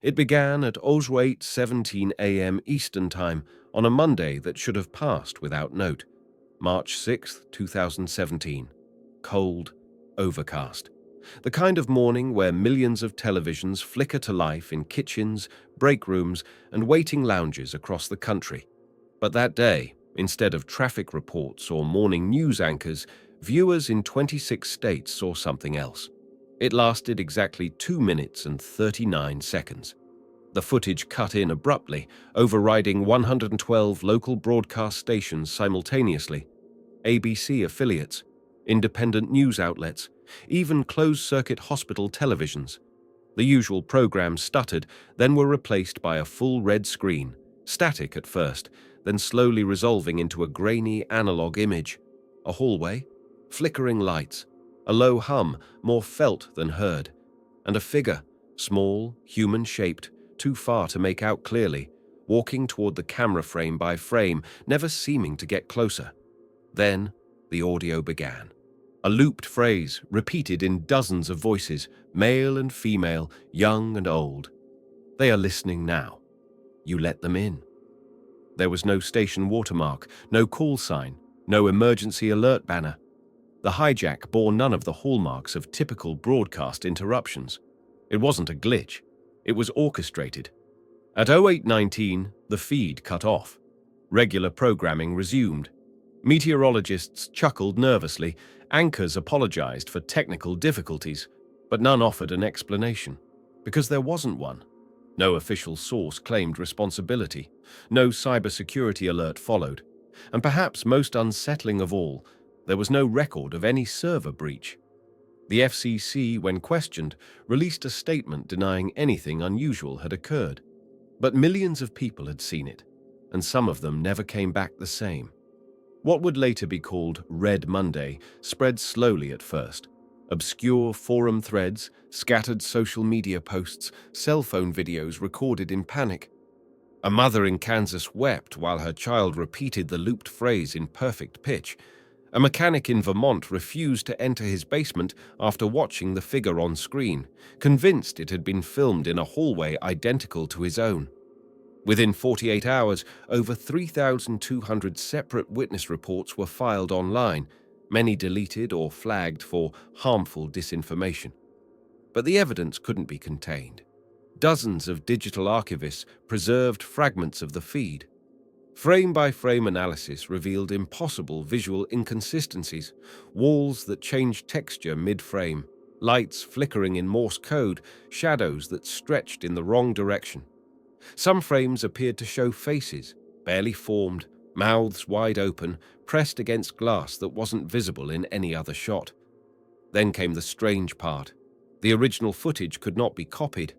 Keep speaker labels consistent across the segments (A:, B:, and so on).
A: It began at 08:17 a.m. Eastern Time on a Monday that should have passed without note. March 6, 2017. Cold, overcast. The kind of morning where millions of televisions flicker to life in kitchens, break rooms, and waiting lounges across the country. But that day, instead of traffic reports or morning news anchors, viewers in 26 states saw something else. It lasted exactly 2 minutes and 39 seconds. The footage cut in abruptly, overriding 112 local broadcast stations simultaneously, ABC affiliates, independent news outlets, even closed-circuit hospital televisions. The usual programs stuttered, then were replaced by a full red screen, static at first, then slowly resolving into a grainy analog image. A hallway, flickering lights, a low hum, more felt than heard, and a figure, small, human-shaped, too far to make out clearly, walking toward the camera frame by frame, never seeming to get closer. Then, the audio began. A looped phrase, repeated in dozens of voices, male and female, young and old. They are listening now. You let them in. There was no station watermark, no call sign, no emergency alert banner. The hijack bore none of the hallmarks of typical broadcast interruptions. It wasn't a glitch. It was orchestrated. At 08:19, the feed cut off. Regular programming resumed. Meteorologists chuckled nervously, anchors apologized for technical difficulties, but none offered an explanation, because there wasn't one. No official source claimed responsibility, no cybersecurity alert followed, and perhaps most unsettling of all, there was no record of any server breach. The FCC, when questioned, released a statement denying anything unusual had occurred. But millions of people had seen it, and some of them never came back the same. What would later be called Red Monday spread slowly at first. Obscure forum threads, scattered social media posts, cell phone videos recorded in panic. A mother in Kansas wept while her child repeated the looped phrase in perfect pitch. A mechanic in Vermont refused to enter his basement after watching the figure on screen, convinced it had been filmed in a hallway identical to his own. Within 48 hours, over 3,200 separate witness reports were filed online, many deleted or flagged for harmful disinformation. But the evidence couldn't be contained. Dozens of digital archivists preserved fragments of the feed. Frame-by-frame analysis revealed impossible visual inconsistencies, walls that changed texture mid-frame, lights flickering in Morse code, shadows that stretched in the wrong direction. Some frames appeared to show faces, barely formed, mouths wide open, pressed against glass that wasn't visible in any other shot. Then came the strange part. The original footage could not be copied.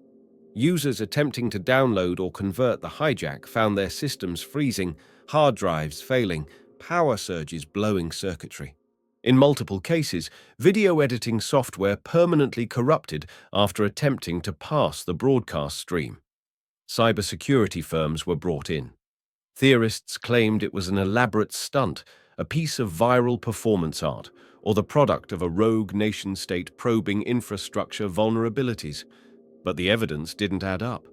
A: Users attempting to download or convert the hijack found their systems freezing, hard drives failing, power surges blowing circuitry. In multiple cases, video editing software permanently corrupted after attempting to pass the broadcast stream. Cybersecurity firms were brought in. Theorists claimed it was an elaborate stunt, a piece of viral performance art, or the product of a rogue nation-state probing infrastructure vulnerabilities. But the evidence didn't add up.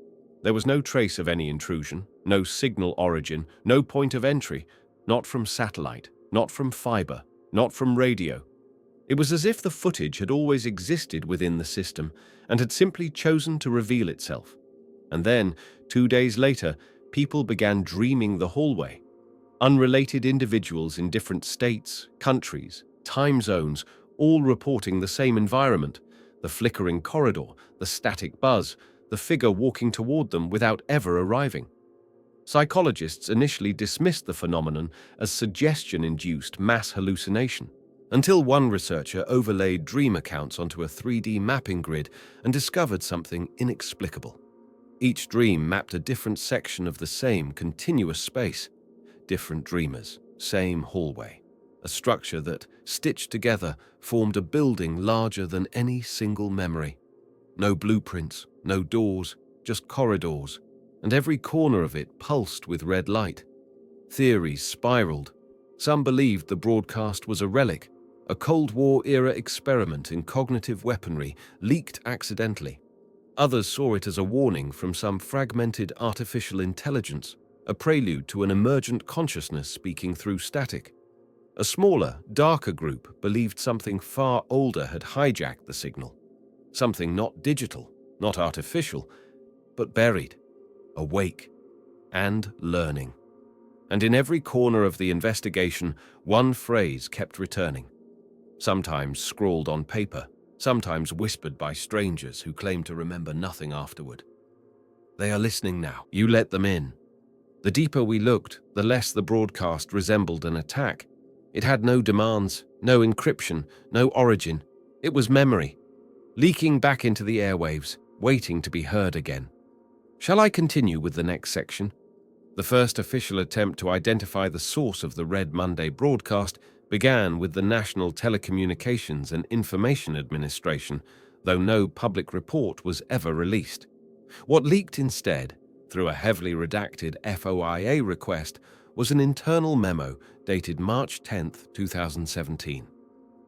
A: There was no trace of any intrusion, no signal origin, no point of entry, not from satellite, not from fiber, not from radio. It was as if the footage had always existed within the system and had simply chosen to reveal itself. And then, 2 days later, people began dreaming the hallway. Unrelated individuals in different states, countries, time zones, all reporting the same environment, the flickering corridor, the static buzz, the figure walking toward them without ever arriving. Psychologists initially dismissed the phenomenon as suggestion-induced mass hallucination, until one researcher overlaid dream accounts onto a 3D mapping grid and discovered something inexplicable. Each dream mapped a different section of the same continuous space. Different dreamers, same hallway. A structure that, stitched together, formed a building larger than any single memory. No blueprints, no doors, just corridors, and every corner of it pulsed with red light. Theories spiraled. Some believed the broadcast was a relic, a Cold War-era experiment in cognitive weaponry leaked accidentally. Others saw it as a warning from some fragmented artificial intelligence, a prelude to an emergent consciousness speaking through static. A smaller, darker group believed something far older had hijacked the signal, something not digital, not artificial, but buried, awake, and learning. And in every corner of the investigation, one phrase kept returning, sometimes scrawled on paper, sometimes whispered by strangers who claimed to remember nothing afterward. They are listening now. You let them in. The deeper we looked, the less the broadcast resembled an attack. It had no demands, no encryption, no origin. It was memory, leaking back into the airwaves, waiting to be heard again. Shall I continue with the next section? The first official attempt to identify the source of the Red Monday broadcast began with the National Telecommunications and Information Administration, though no public report was ever released. What leaked instead, through a heavily redacted FOIA request, was an internal memo dated March 10, 2017.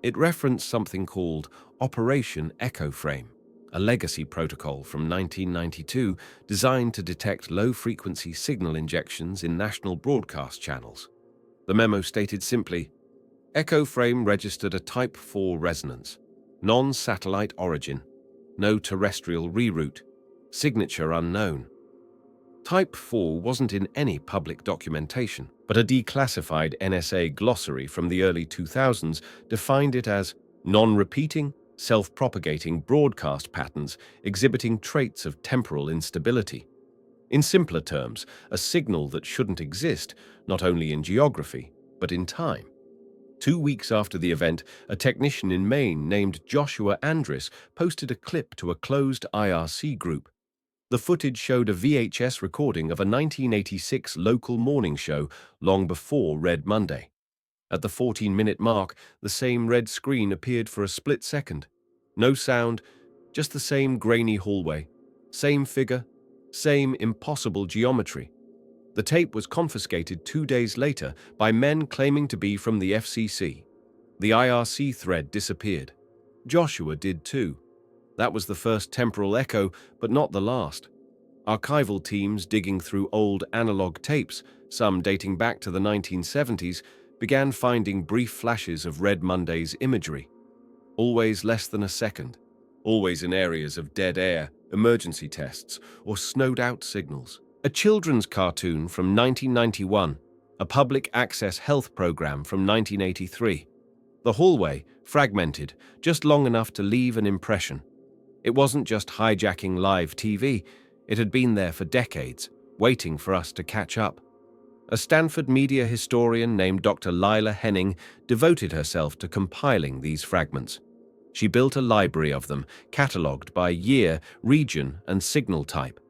A: It referenced something called Operation Echo Frame, a legacy protocol from 1992 designed to detect low-frequency signal injections in national broadcast channels. The memo stated simply, Echo Frame registered a Type 4 resonance, non-satellite origin, no terrestrial reroute, signature unknown. Type 4 wasn't in any public documentation, but a declassified NSA glossary from the early 2000s defined it as non-repeating, self-propagating broadcast patterns exhibiting traits of temporal instability. In simpler terms, a signal that shouldn't exist, not only in geography, but in time. 2 weeks after the event, a technician in Maine named Joshua Andris posted a clip to a closed IRC group. The footage showed a VHS recording of a 1986 local morning show long before Red Monday. At the 14-minute mark, the same red screen appeared for a split second. No sound, just the same grainy hallway, same figure, same impossible geometry. The tape was confiscated 2 days later by men claiming to be from the FCC. The IRC thread disappeared. Joshua did too. That was the first temporal echo, but not the last. Archival teams digging through old analog tapes, some dating back to the 1970s, began finding brief flashes of Red Monday's imagery. Always less than a second, always in areas of dead air, emergency tests, or snowed-out signals. A children's cartoon from 1991, a public access health program from 1983. The hallway, fragmented, just long enough to leave an impression. It wasn't just hijacking live TV, it had been there for decades, waiting for us to catch up. A Stanford media historian named Dr. Lila Henning devoted herself to compiling these fragments. She built a library of them, catalogued by year, region, and signal type.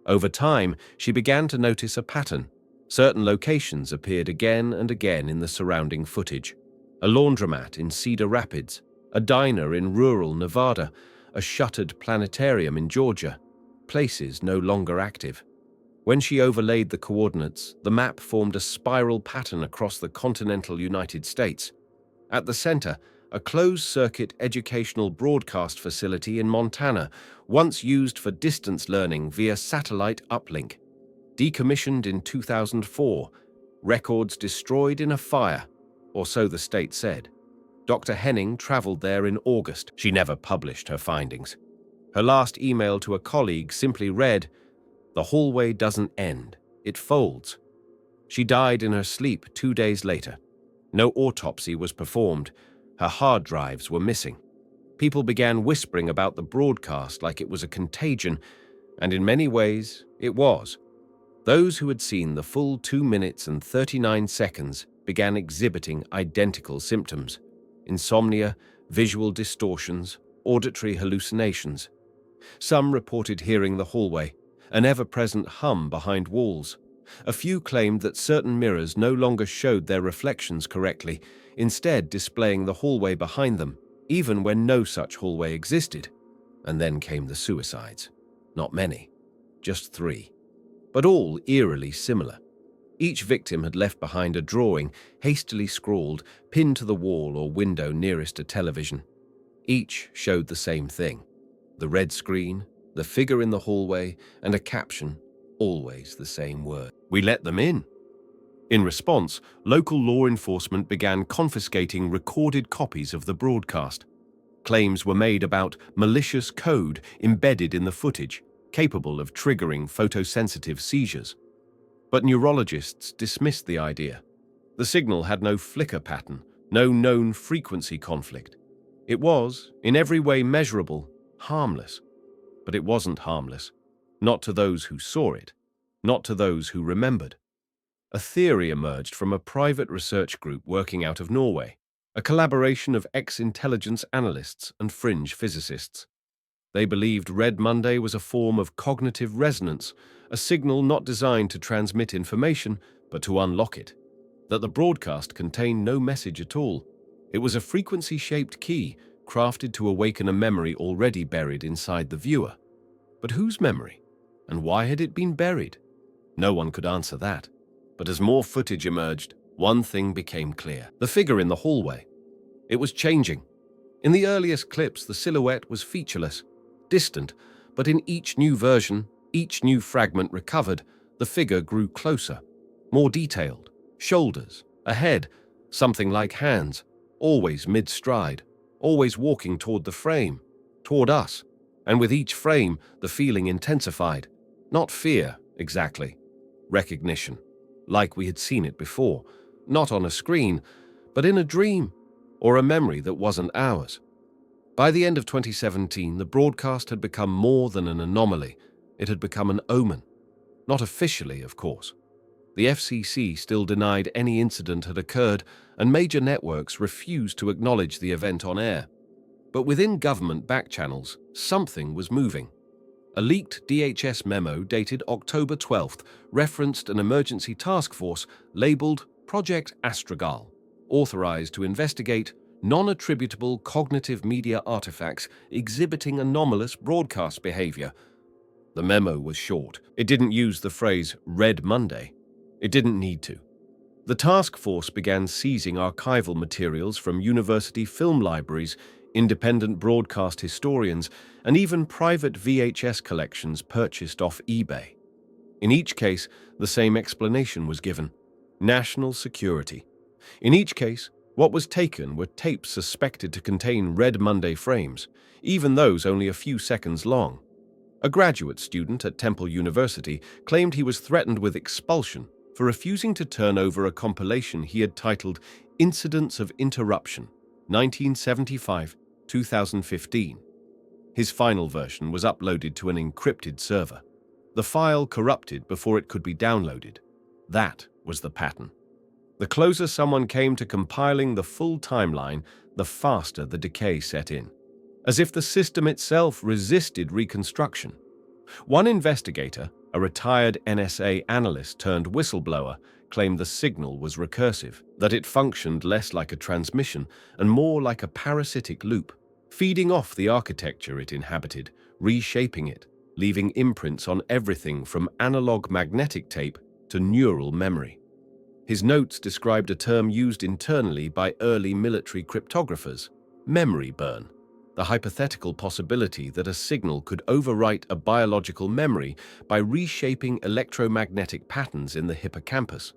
A: Over time, she began to notice a pattern. Certain locations appeared again and again in the surrounding footage. A laundromat in Cedar Rapids, a diner in rural Nevada, a shuttered planetarium in Georgia, places no longer active. When she overlaid the coordinates, the map formed a spiral pattern across the continental United States. At the center, a closed-circuit educational broadcast facility in Montana, once used for distance learning via satellite uplink. Decommissioned in 2004, records destroyed in a fire, or so the state said. Dr. Henning traveled there in August. She never published her findings. Her last email to a colleague simply read, "The hallway doesn't end, it folds." She died in her sleep 2 days later. No autopsy was performed. Her hard drives were missing. People began whispering about the broadcast like it was a contagion, and in many ways, it was. Those who had seen the full 2 minutes and 39 seconds began exhibiting identical symptoms: insomnia, visual distortions, auditory hallucinations. Some reported hearing the hallway, an ever-present hum behind walls. A few claimed that certain mirrors no longer showed their reflections correctly, instead displaying the hallway behind them, even when no such hallway existed. And then came the suicides. Not many, just 3, but all eerily similar. Each victim had left behind a drawing, hastily scrawled, pinned to the wall or window nearest a television. Each showed the same thing: the red screen, The figure in the hallway and a caption, always the same word. We let them in. In response, local law enforcement began confiscating recorded copies of the broadcast. Claims were made about malicious code embedded in the footage, capable of triggering photosensitive seizures. But neurologists dismissed the idea. The signal had no flicker pattern, no known frequency conflict. It was, in every way measurable, harmless. But it wasn't harmless. Not to those who saw it. Not to those who remembered. A theory emerged from a private research group working out of Norway, a collaboration of ex-intelligence analysts and fringe physicists. They believed Red Monday was a form of cognitive resonance, a signal not designed to transmit information, but to unlock it. That the broadcast contained no message at all. It was a frequency-shaped key, crafted to awaken a memory already buried inside the viewer. But whose memory? And why had it been buried? No one could answer that. But as more footage emerged, one thing became clear. The figure in the hallway. It was changing. In the earliest clips, the silhouette was featureless, distant, but in each new version, each new fragment recovered, the figure grew closer, more detailed. Shoulders, a head, something like hands, always mid-stride, always walking toward the frame, toward us. And with each frame, the feeling intensified. Not fear, exactly. Recognition. Like we had seen it before. Not on a screen, but in a dream, or a memory that wasn't ours. By the end of 2017, the broadcast had become more than an anomaly. It had become an omen. Not officially, of course. The FCC still denied any incident had occurred, and major networks refused to acknowledge the event on air. But within government backchannels, something was moving. A leaked DHS memo dated October 12th referenced an emergency task force labeled Project Astragal, authorized to investigate non-attributable cognitive media artifacts exhibiting anomalous broadcast behavior. The memo was short. It didn't use the phrase Red Monday. It didn't need to. The task force began seizing archival materials from university film libraries, independent broadcast historians, and even private VHS collections purchased off eBay. In each case, the same explanation was given: national security. In each case, what was taken were tapes suspected to contain Red Monday frames, even those only a few seconds long. A graduate student at Temple University claimed he was threatened with expulsion for refusing to turn over a compilation he had titled Incidents of Interruption, 1975-2015. His final version was uploaded to an encrypted server. The file corrupted before it could be downloaded. That was the pattern. The closer someone came to compiling the full timeline, the faster the decay set in, as if the system itself resisted reconstruction. One investigator, a retired NSA analyst turned whistleblower, claimed the signal was recursive, that it functioned less like a transmission and more like a parasitic loop, feeding off the architecture it inhabited, reshaping it, leaving imprints on everything from analog magnetic tape to neural memory. His notes described a term used internally by early military cryptographers: memory burn. The hypothetical possibility that a signal could overwrite a biological memory by reshaping electromagnetic patterns in the hippocampus.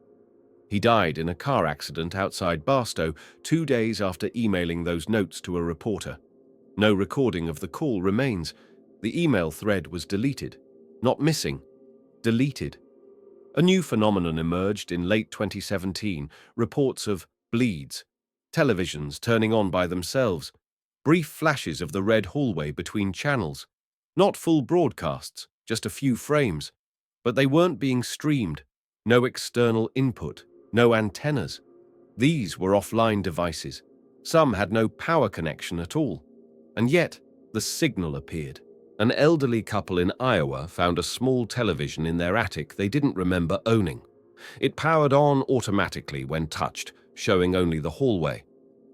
A: He died in a car accident outside Barstow 2 days after emailing those notes to a reporter. No recording of the call remains. The email thread was deleted. Not missing, deleted. A new phenomenon emerged in late 2017, reports of bleeds, televisions turning on by themselves, brief flashes of the red hallway between channels. Not full broadcasts, just a few frames. But they weren't being streamed. No external input, no antennas. These were offline devices. Some had no power connection at all. And yet, the signal appeared. An elderly couple in Iowa found a small television in their attic they didn't remember owning. It powered on automatically when touched, showing only the hallway.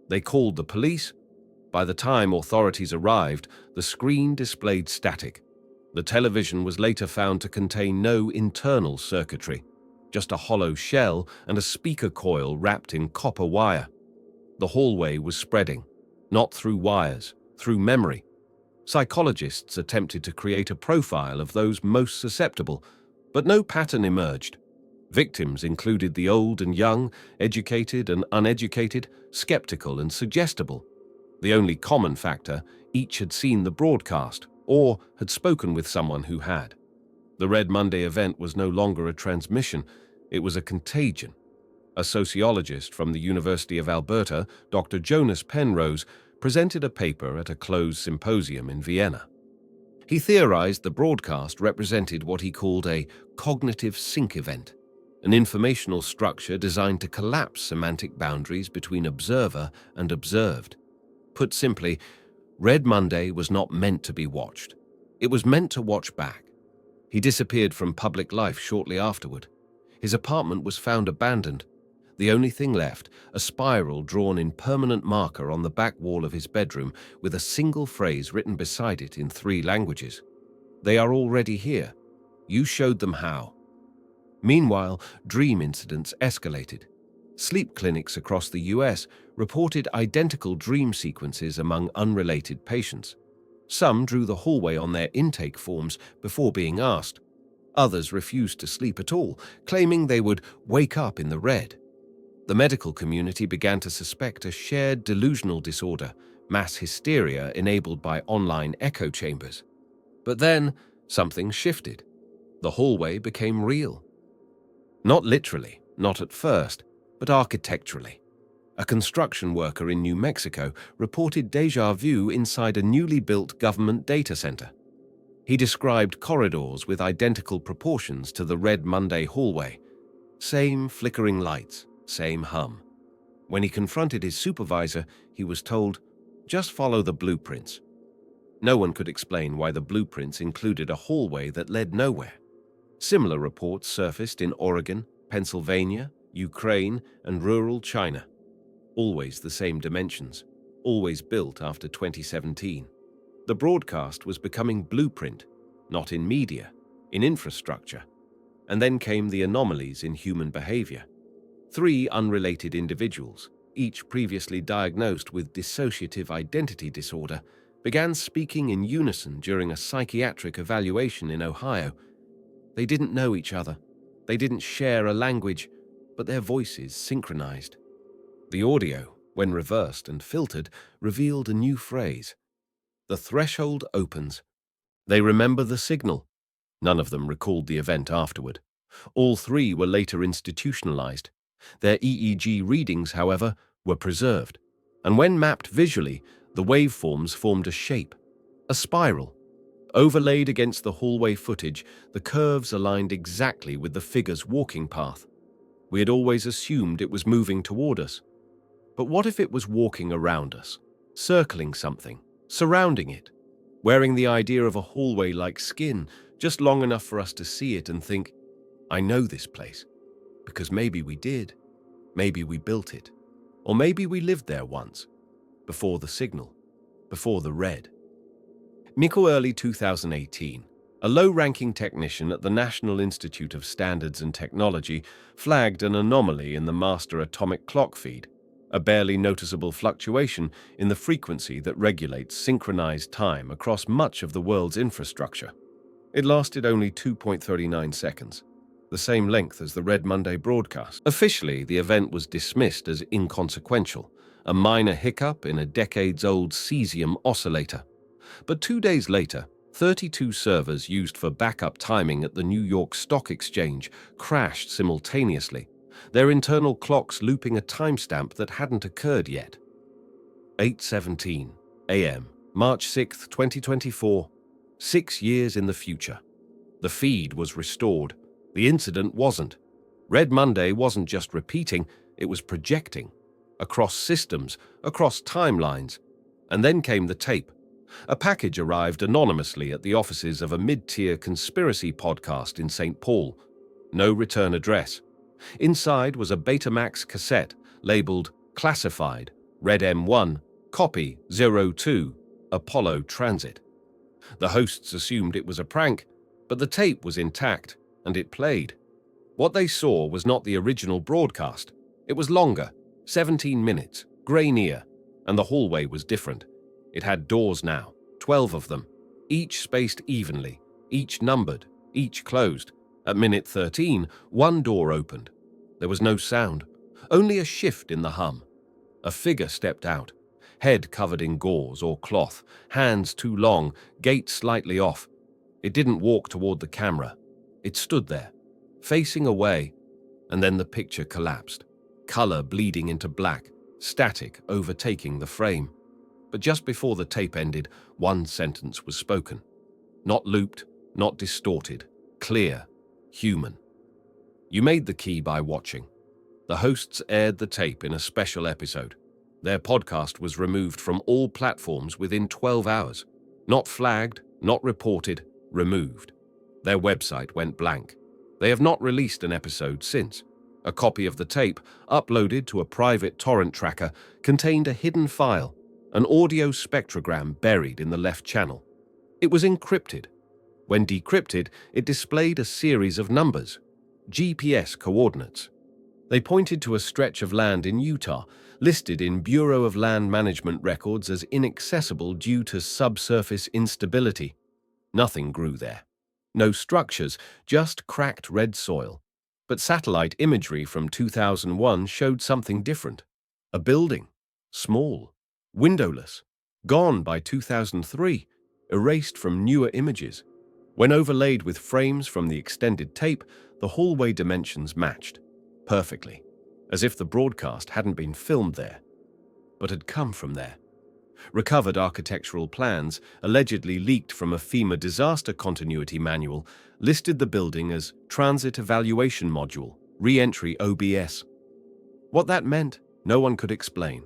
A: They called the police. By the time authorities arrived, the screen displayed static. The television was later found to contain no internal circuitry, just a hollow shell and a speaker coil wrapped in copper wire. The hallway was spreading, not through wires, through memory. Psychologists attempted to create a profile of those most susceptible, but no pattern emerged. Victims included the old and young, educated and uneducated, skeptical and suggestible. The only common factor, each had seen the broadcast or had spoken with someone who had. The Red Monday event was no longer a transmission, it was a contagion. A sociologist from the University of Alberta, Dr. Jonas Penrose, presented a paper at a closed symposium in Vienna. He theorized the broadcast represented what he called a cognitive sink event, an informational structure designed to collapse semantic boundaries between observer and observed. Put simply, Red Monday was not meant to be watched. It was meant to watch back. He disappeared from public life shortly afterward. His apartment was found abandoned. The only thing left, a spiral drawn in permanent marker on the back wall of his bedroom with a single phrase written beside it in 3 languages. They are already here. You showed them how. Meanwhile, dream incidents escalated. Sleep clinics across the US reported identical dream sequences among unrelated patients. Some drew the hallway on their intake forms before being asked. Others refused to sleep at all, claiming they would wake up in the red. The medical community began to suspect a shared delusional disorder, mass hysteria enabled by online echo chambers. But then, something shifted. The hallway became real. Not literally, not at first, but architecturally. A construction worker in New Mexico reported déjà vu inside a newly built government data center. He described corridors with identical proportions to the Red Monday hallway. Same flickering lights, same hum. When he confronted his supervisor, he was told, "Just follow the blueprints." No one could explain why the blueprints included a hallway that led nowhere. Similar reports surfaced in Oregon, Pennsylvania, Ukraine, and rural China. Always the same dimensions, always built after 2017. The broadcast was becoming blueprint, not in media, in infrastructure. And then came the anomalies in human behavior. 3 unrelated individuals, each previously diagnosed with dissociative identity disorder, began speaking in unison during a psychiatric evaluation in Ohio. They didn't know each other. They didn't share a language, but their voices synchronized. The audio, when reversed and filtered, revealed a new phrase. The threshold opens. They remember the signal. None of them recalled the event afterward. All 3 were later institutionalized. Their EEG readings, however, were preserved. And when mapped visually, the waveforms formed a shape, a spiral. Overlaid against the hallway footage, the curves aligned exactly with the figure's walking path. We had always assumed it was moving toward us. But what if it was walking around us, circling something, surrounding it, wearing the idea of a hallway like skin, just long enough for us to see it and think, I know this place, because maybe we did, maybe we built it, or maybe we lived there once, before the signal, before the red. Early 2018, a low-ranking technician at the National Institute of Standards and Technology flagged an anomaly in the master atomic clock feed, a barely noticeable fluctuation in the frequency that regulates synchronized time across much of the world's infrastructure. It lasted only 2.39 seconds, the same length as the Red Monday broadcast. Officially, the event was dismissed as inconsequential, a minor hiccup in a decades-old cesium oscillator. But 2 days later, 32 servers used for backup timing at the New York Stock Exchange crashed simultaneously, their internal clocks looping a timestamp that hadn't occurred yet. 8:17 a.m., March 6, 2024, 6 years in the future. The feed was restored. The incident wasn't. Red Monday wasn't just repeating, it was projecting. Across systems, across timelines. And then came the tape. A package arrived anonymously at the offices of a mid-tier conspiracy podcast in St. Paul. No return address. Inside was a Betamax cassette labeled Classified, Red M1, Copy 02, Apollo Transit. The hosts assumed it was a prank, but the tape was intact, and it played. What they saw was not the original broadcast. It was longer, 17 minutes, grainier, and the hallway was different. It had doors now, 12 of them, each spaced evenly, each numbered, each closed. At minute 13, one door opened. There was no sound, only a shift in the hum. A figure stepped out, head covered in gauze or cloth, hands too long, gait slightly off. It didn't walk toward the camera. It stood there, facing away, and then the picture collapsed, color bleeding into black, static overtaking the frame. But just before the tape ended, one sentence was spoken. Not looped, not distorted, clear, human. You made the key by watching. The hosts aired the tape in a special episode. Their podcast was removed from all platforms within 12 hours. Not flagged, not reported, removed. Their website went blank. They have not released an episode since. A copy of the tape, uploaded to a private torrent tracker, contained a hidden file, an audio spectrogram buried in the left channel. It was encrypted. When decrypted, it displayed a series of numbers, GPS coordinates. They pointed to a stretch of land in Utah, listed in Bureau of Land Management records as inaccessible due to subsurface instability. Nothing grew there. No structures, just cracked red soil. But satellite imagery from 2001 showed something different. A building, small, windowless, gone by 2003, erased from newer images. When overlaid with frames from the extended tape, the hallway dimensions matched perfectly, as if the broadcast hadn't been filmed there, but had come from there. Recovered architectural plans, allegedly leaked from a FEMA disaster continuity manual, listed the building as Transit Evaluation Module, Re-entry OBS. What that meant, no one could explain.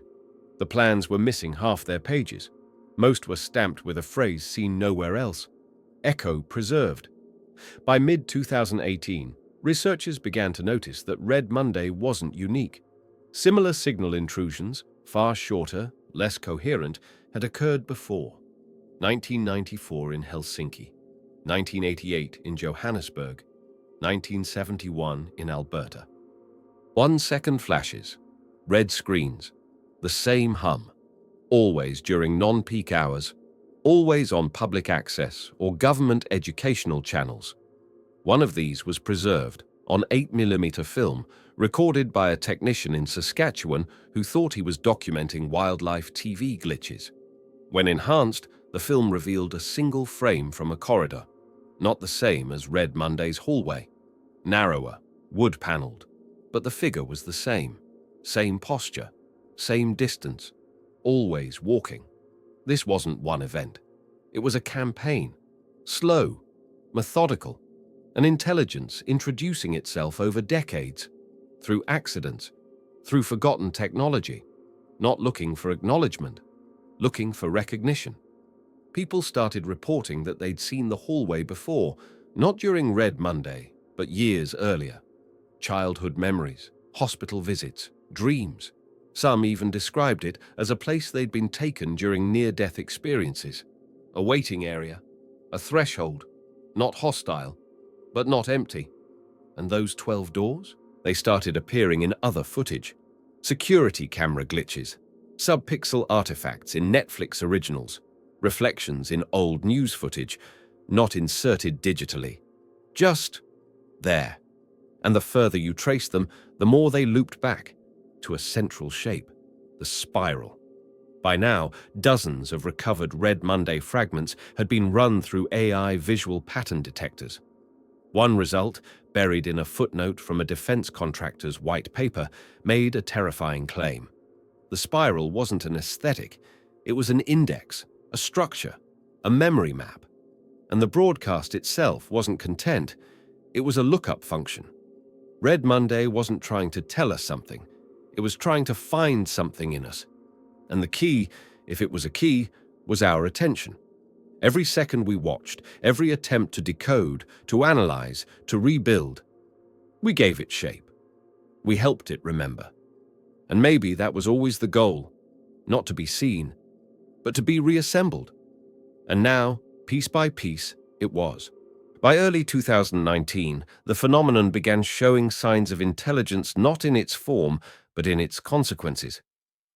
A: The plans were missing half their pages. Most were stamped with a phrase seen nowhere else. Echo preserved. By mid-2018, researchers began to notice that Red Monday wasn't unique. Similar signal intrusions, far shorter, less coherent, had occurred before. 1994 in Helsinki, 1988 in Johannesburg, 1971 in Alberta. 1 second flashes, red screens, the same hum, always during non-peak hours, always on public access or government educational channels. One of these was preserved on 8mm film, recorded by a technician in Saskatchewan who thought he was documenting wildlife TV glitches. When enhanced, the film revealed a single frame from a corridor, not the same as Red Monday's hallway. Narrower, wood-paneled, but the figure was the same posture, same distance, always walking. This wasn't one event. It was a campaign, slow, methodical, an intelligence introducing itself over decades, through accidents, through forgotten technology, not looking for acknowledgement, looking for recognition. People started reporting that they'd seen the hallway before, not during Red Monday, but years earlier. Childhood memories, hospital visits, dreams. Some even described it as a place they'd been taken during near-death experiences. A waiting area, a threshold, not hostile, but not empty. And those 12 doors? They started appearing in other footage. Security camera glitches, sub-pixel artifacts in Netflix originals, reflections in old news footage, not inserted digitally. Just there. And the further you traced them, the more they looped back to a central shape, the spiral. By now, dozens of recovered Red Monday fragments had been run through AI visual pattern detectors. One result, buried in a footnote from a defense contractor's white paper, made a terrifying claim. The spiral wasn't an aesthetic, it was an index, a structure, a memory map. And the broadcast itself wasn't content, it was a lookup function. Red Monday wasn't trying to tell us something, it was trying to find something in us. And the key, if it was a key, was our attention. Every second we watched, every attempt to decode, to analyze, to rebuild, we gave it shape. We helped it remember. And maybe that was always the goal, not to be seen, but to be reassembled. And now, piece by piece, it was. By early 2019, the phenomenon began showing signs of intelligence not in its form, but in its consequences.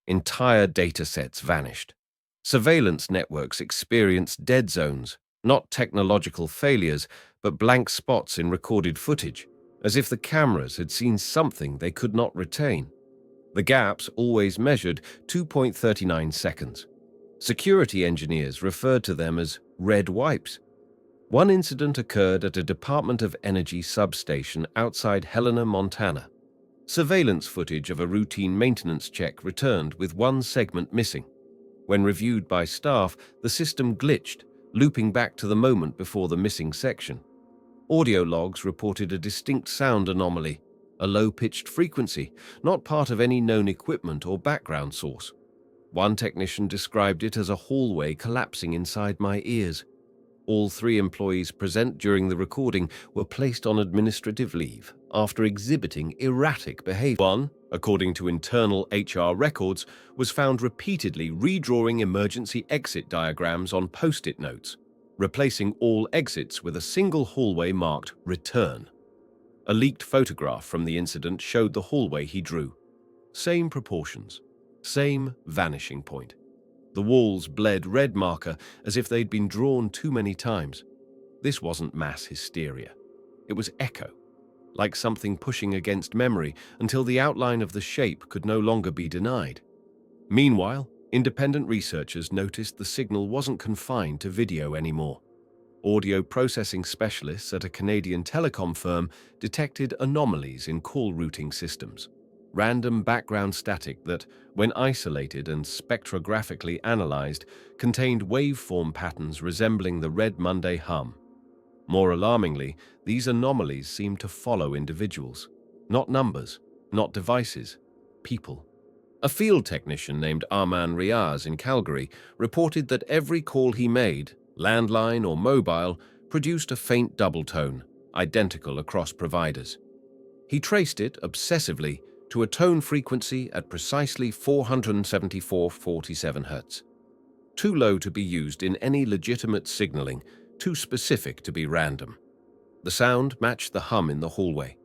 A: Entire datasets vanished. Surveillance networks experience dead zones, not technological failures, but blank spots in recorded footage, as if the cameras had seen something they could not retain. The gaps always measured 2.39 seconds. Security engineers referred to them as red wipes. One incident occurred at a Department of Energy substation outside Helena, Montana. Surveillance footage of a routine maintenance check returned with one segment missing. When reviewed by staff, the system glitched, looping back to the moment before the missing section. Audio logs reported a distinct sound anomaly, a low-pitched frequency, not part of any known equipment or background source. One technician described it as a hallway collapsing inside my ears. All 3 employees present during the recording were placed on administrative leave after exhibiting erratic behavior. One, according to internal HR records, was found repeatedly redrawing emergency exit diagrams on post-it notes, replacing all exits with a single hallway marked "Return." A leaked photograph from the incident showed the hallway he drew. Same proportions, same vanishing point. The walls bled red marker as if they'd been drawn too many times. This wasn't mass hysteria. It was echo, like something pushing against memory until the outline of the shape could no longer be denied. Meanwhile, independent researchers noticed the signal wasn't confined to video anymore. Audio processing specialists at a Canadian telecom firm detected anomalies in call routing systems. Random background static that, when isolated and spectrographically analyzed, contained waveform patterns resembling the Red Monday hum. More alarmingly, these anomalies seemed to follow individuals. Not numbers, not devices, people. A field technician named Arman Riaz in Calgary reported that every call he made, landline or mobile, produced a faint double tone, identical across providers. He traced it obsessively to a tone frequency at precisely 474.47 Hz. Too low to be used in any legitimate signaling, too specific to be random. The sound matched the hum in the hallway.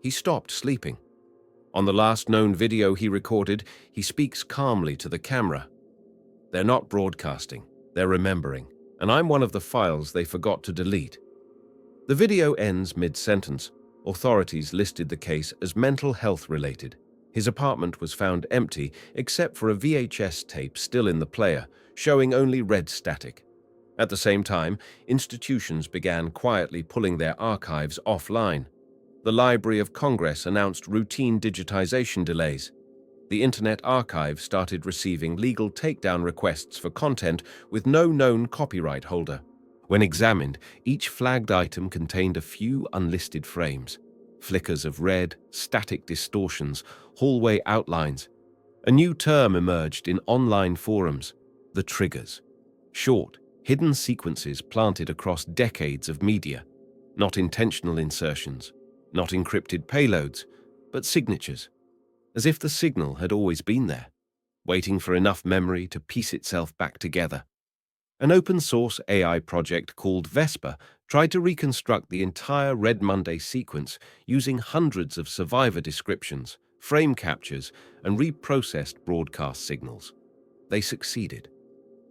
A: He stopped sleeping. On the last known video he recorded, he speaks calmly to the camera. "They're not broadcasting, they're remembering, and I'm one of the files they forgot to delete." The video ends mid-sentence. Authorities listed the case as mental health related. His apartment was found empty except for a VHS tape still in the player, showing only red static. At the same time, institutions began quietly pulling their archives offline. The Library of Congress announced routine digitization delays. The Internet Archive started receiving legal takedown requests for content with no known copyright holder. When examined, each flagged item contained a few unlisted frames, flickers of red, static distortions, hallway outlines. A new term emerged in online forums: the triggers. Short, hidden sequences planted across decades of media. Not intentional insertions, not encrypted payloads, but signatures. As if the signal had always been there, waiting for enough memory to piece itself back together. An open-source AI project called Vesper tried to reconstruct the entire Red Monday sequence using hundreds of survivor descriptions, frame captures, and reprocessed broadcast signals. They succeeded.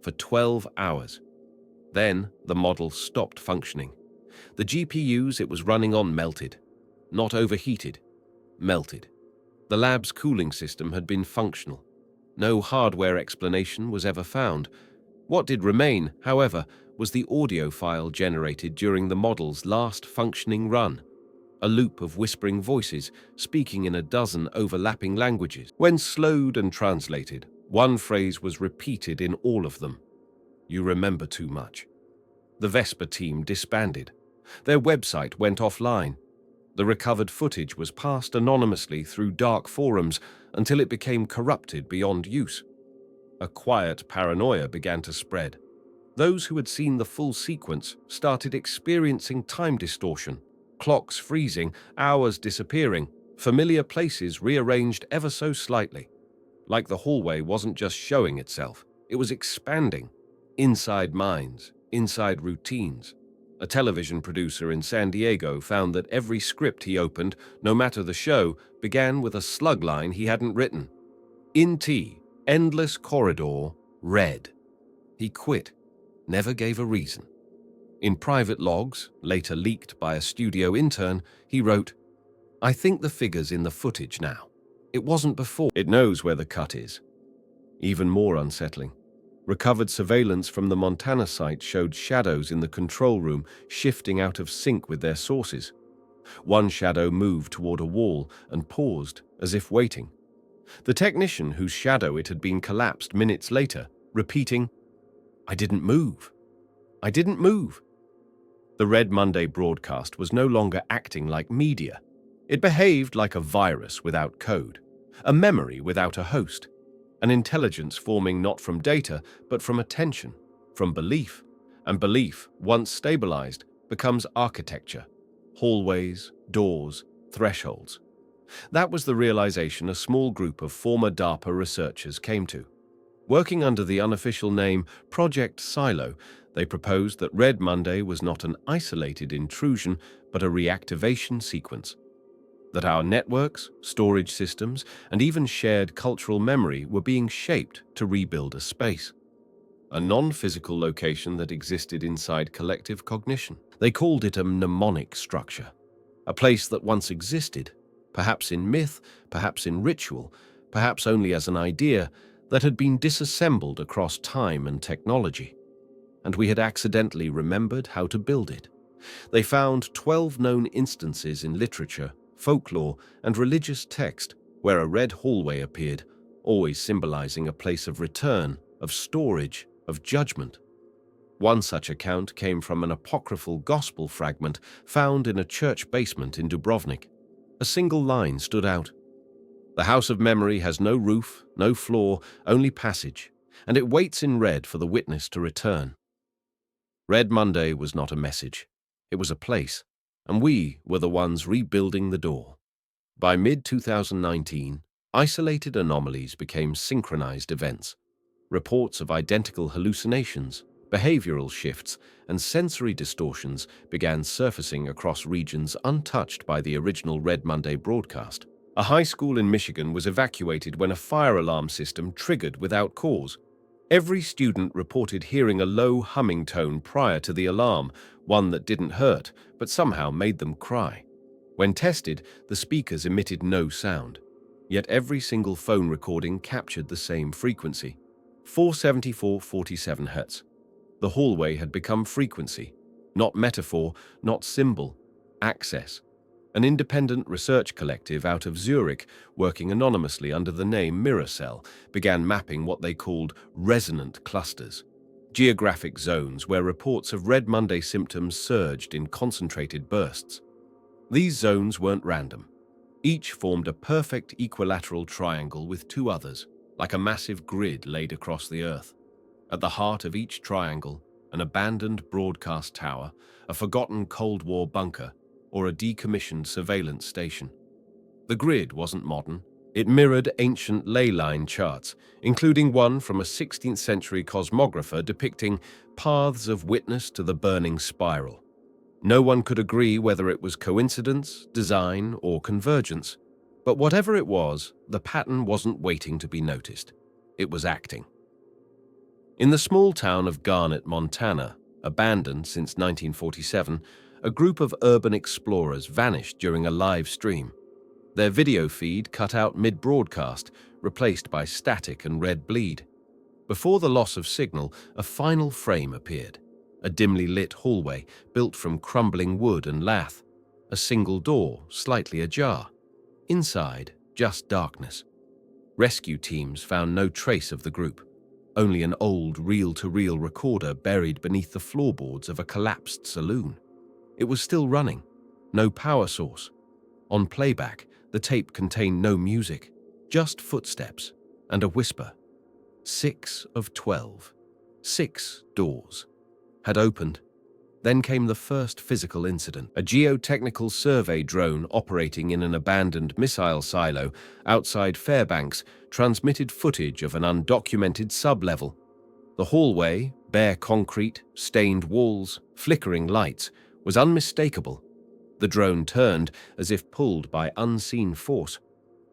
A: For 12 hours. Then the model stopped functioning. The GPUs it was running on melted. Not overheated, melted. The lab's cooling system had been functional. No hardware explanation was ever found. What did remain, however, was the audio file generated during the model's last functioning run, a loop of whispering voices speaking in a dozen overlapping languages. When slowed and translated, one phrase was repeated in all of them: "You remember too much." The Vesper team disbanded. Their website went offline. The recovered footage was passed anonymously through dark forums until it became corrupted beyond use. A quiet paranoia began to spread. Those who had seen the full sequence started experiencing time distortion, clocks freezing, hours disappearing, familiar places rearranged ever so slightly. Like the hallway wasn't just showing itself, it was expanding. Inside minds, inside routines. A television producer in San Diego found that every script he opened, no matter the show, began with a slug line he hadn't written. In T, endless corridor, red. He quit, never gave a reason. In private logs, later leaked by a studio intern, he wrote, "I think the figure's in the footage now. It wasn't before." It knows where the cut is. Even more unsettling, recovered surveillance from the Montana site showed shadows in the control room shifting out of sync with their sources. One shadow moved toward a wall and paused, as if waiting. The technician whose shadow it had been collapsed minutes later, repeating, "I didn't move. I didn't move." The Red Monday broadcast was no longer acting like media. It behaved like a virus without code, a memory without a host, an intelligence forming not from data, but from attention, from belief. And belief, once stabilized, becomes architecture: hallways, doors, thresholds. That was the realization a small group of former DARPA researchers came to. Working under the unofficial name Project Silo, they proposed that Red Monday was not an isolated intrusion, but a reactivation sequence. That our networks, storage systems, and even shared cultural memory were being shaped to rebuild a space. A non-physical location that existed inside collective cognition. They called it a mnemonic structure. A place that once existed, perhaps in myth, perhaps in ritual, perhaps only as an idea, that had been disassembled across time and technology. And we had accidentally remembered how to build it. They found 12 known instances in literature, folklore, and religious text where a red hallway appeared, always symbolizing a place of return, of storage, of judgment. One such account came from an apocryphal gospel fragment found in a church basement in Dubrovnik. A single line stood out. "The house of memory has no roof, no floor, only passage, and it waits in red for the witness to return." Red Monday was not a message. It was a place, and we were the ones rebuilding the door. By mid-2019, isolated anomalies became synchronized events. Reports of identical hallucinations, behavioral shifts, and sensory distortions began surfacing across regions untouched by the original Red Monday broadcast. A high school in Michigan was evacuated when a fire alarm system triggered without cause. Every student reported hearing a low humming tone prior to the alarm, one that didn't hurt, but somehow made them cry. When tested, the speakers emitted no sound. Yet every single phone recording captured the same frequency, 474.47 Hz. The hallway had become frequency, not metaphor, not symbol, access. An independent research collective out of Zurich, working anonymously under the name Miracell, began mapping what they called resonant clusters, geographic zones where reports of Red Monday symptoms surged in concentrated bursts. These zones weren't random. Each formed a perfect equilateral triangle with two others, like a massive grid laid across the earth. At the heart of each triangle, an abandoned broadcast tower, a forgotten Cold War bunker, or a decommissioned surveillance station. The grid wasn't modern. It mirrored ancient ley line charts, including one from a 16th century cosmographer depicting paths of witness to the burning spiral. No one could agree whether it was coincidence, design, or convergence. But whatever it was, the pattern wasn't waiting to be noticed. It was acting. In the small town of Garnett, Montana, abandoned since 1947, a group of urban explorers vanished during a live stream. Their video feed cut out mid-broadcast, replaced by static and red bleed. Before the loss of signal, a final frame appeared. A dimly lit hallway built from crumbling wood and lath. A single door, slightly ajar. Inside, just darkness. Rescue teams found no trace of the group. Only an old reel-to-reel recorder buried beneath the floorboards of a collapsed saloon. It was still running. No power source. On playback, the tape contained no music, just footsteps and a whisper. 6 of 12. 6 doors had opened. Then came the first physical incident. A geotechnical survey drone operating in an abandoned missile silo outside Fairbanks transmitted footage of an undocumented sublevel. The hallway, bare concrete, stained walls, flickering lights, was unmistakable. The drone turned as if pulled by unseen force.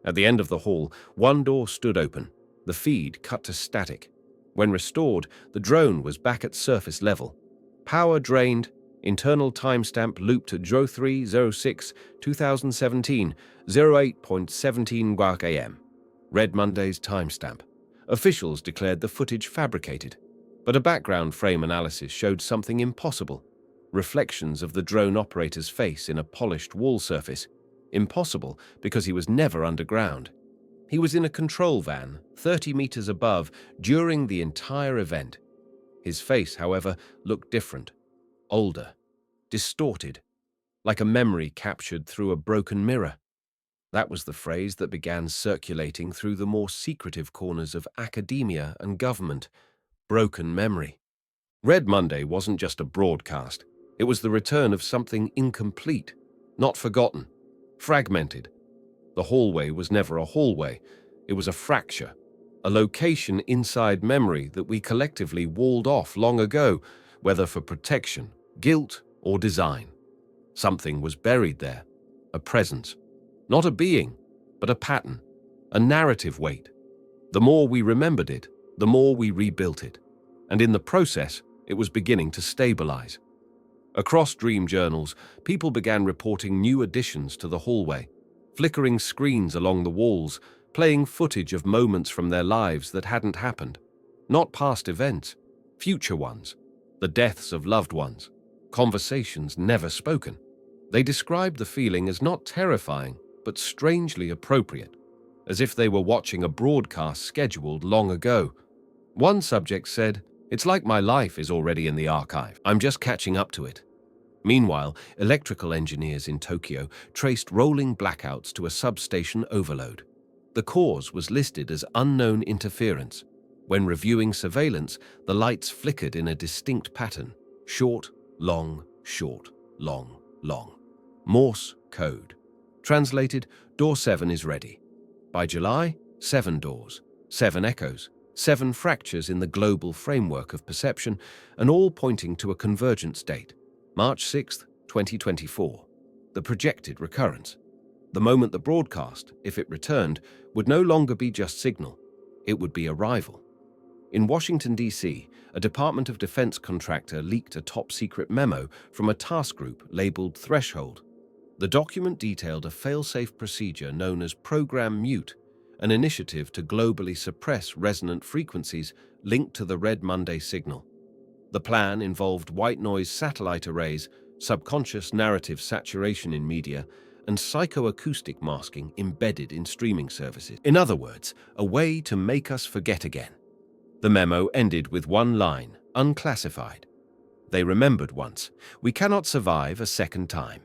A: At the end of the hall, one door stood open, the feed cut to static. When restored, the drone was back at surface level. Power drained, internal timestamp looped to 03/06/2017, 08:17 Guark AM. Red Monday's timestamp. Officials declared the footage fabricated, but a background frame analysis showed something impossible. Reflections of the drone operator's face in a polished wall surface. Impossible because he was never underground. He was in a control van, 30 meters above, during the entire event. His face, however, looked different, older, distorted, like a memory captured through a broken mirror. That was the phrase that began circulating through the more secretive corners of academia and government. Broken memory. Red Monday wasn't just a broadcast. It was the return of something incomplete, not forgotten, fragmented. The hallway was never a hallway. It was a fracture, a location inside memory that we collectively walled off long ago, whether for protection, guilt, or design. Something was buried there, a presence. Not a being, but a pattern, a narrative weight. The more we remembered it, the more we rebuilt it. And in the process, it was beginning to stabilize. Across dream journals, people began reporting new additions to the hallway, flickering screens along the walls, playing footage of moments from their lives that hadn't happened. Not past events, future ones, the deaths of loved ones, conversations never spoken. They described the feeling as not terrifying, but strangely appropriate, as if they were watching a broadcast scheduled long ago. One subject said, "It's like my life is already in the archive. I'm just catching up to it." Meanwhile, electrical engineers in Tokyo traced rolling blackouts to a substation overload. The cause was listed as unknown interference. When reviewing surveillance, the lights flickered in a distinct pattern: short, long, short, long, long. Morse code. Translated, door 7 is ready. By July, 7 doors, 7 echoes, 7 fractures in the global framework of perception, and all pointing to a convergence date, March 6, 2024, the projected recurrence. The moment the broadcast, if it returned, would no longer be just signal, it would be arrival. In Washington, D.C., a Department of Defense contractor leaked a top-secret memo from a task group labeled Threshold. The document detailed a fail-safe procedure known as Program Mute, an initiative to globally suppress resonant frequencies linked to the Red Monday signal. The plan involved white noise satellite arrays, subconscious narrative saturation in media, and psychoacoustic masking embedded in streaming services. In other words, a way to make us forget again. The memo ended with one line, unclassified. They remembered once. We cannot survive a second time.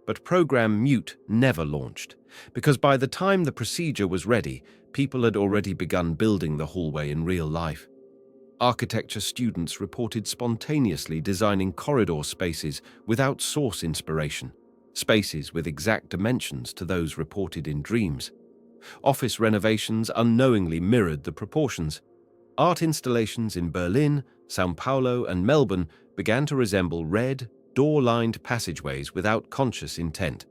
A: But Program Mute never launched, because by the time the procedure was ready, people had already begun building the hallway in real life. Architecture students reported spontaneously designing corridor spaces without source inspiration, spaces with exact dimensions to those reported in dreams. Office renovations unknowingly mirrored the proportions. Art installations in Berlin, São Paulo, and Melbourne began to resemble red, door-lined passageways without conscious intent.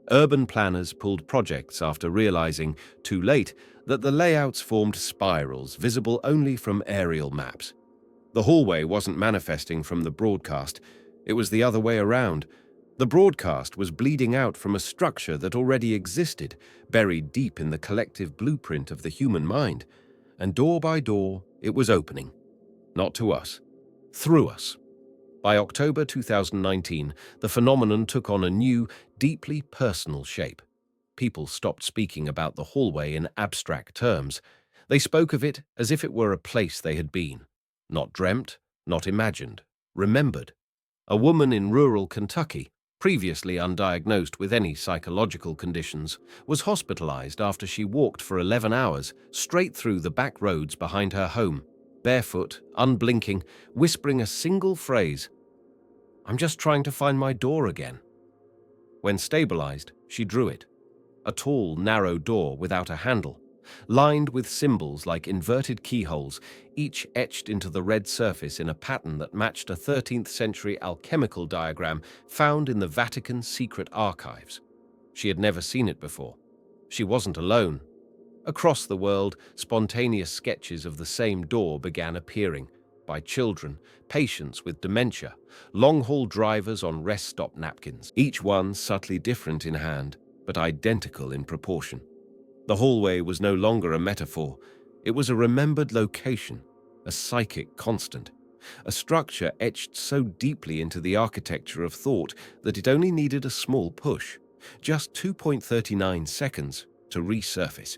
A: Urban planners pulled projects after realizing, too late, that the layouts formed spirals visible only from aerial maps. The hallway wasn't manifesting from the broadcast, it was the other way around. The broadcast was bleeding out from a structure that already existed, buried deep in the collective blueprint of the human mind. And door by door, it was opening. Not to us, through us. By October 2019, the phenomenon took on a new, deeply personal shape. People stopped speaking about the hallway in abstract terms. They spoke of it as if it were a place they had been. Not dreamt, not imagined, remembered. A woman in rural Kentucky, previously undiagnosed with any psychological conditions, was hospitalized after she walked for 11 hours straight through the back roads behind her home, barefoot, unblinking, whispering a single phrase, "I'm just trying to find my door again." When stabilized, she drew it. A tall, narrow door without a handle, lined with symbols like inverted keyholes, each etched into the red surface in a pattern that matched a 13th century alchemical diagram found in the Vatican's secret archives. She had never seen it before. She wasn't alone. Across the world, spontaneous sketches of the same door began appearing by children, patients with dementia, long-haul drivers on rest stop napkins, each one subtly different in hand, but identical in proportion. The hallway was no longer a metaphor. It was a remembered location, a psychic constant, a structure etched so deeply into the architecture of thought that it only needed a small push, just 2.39 seconds, to resurface.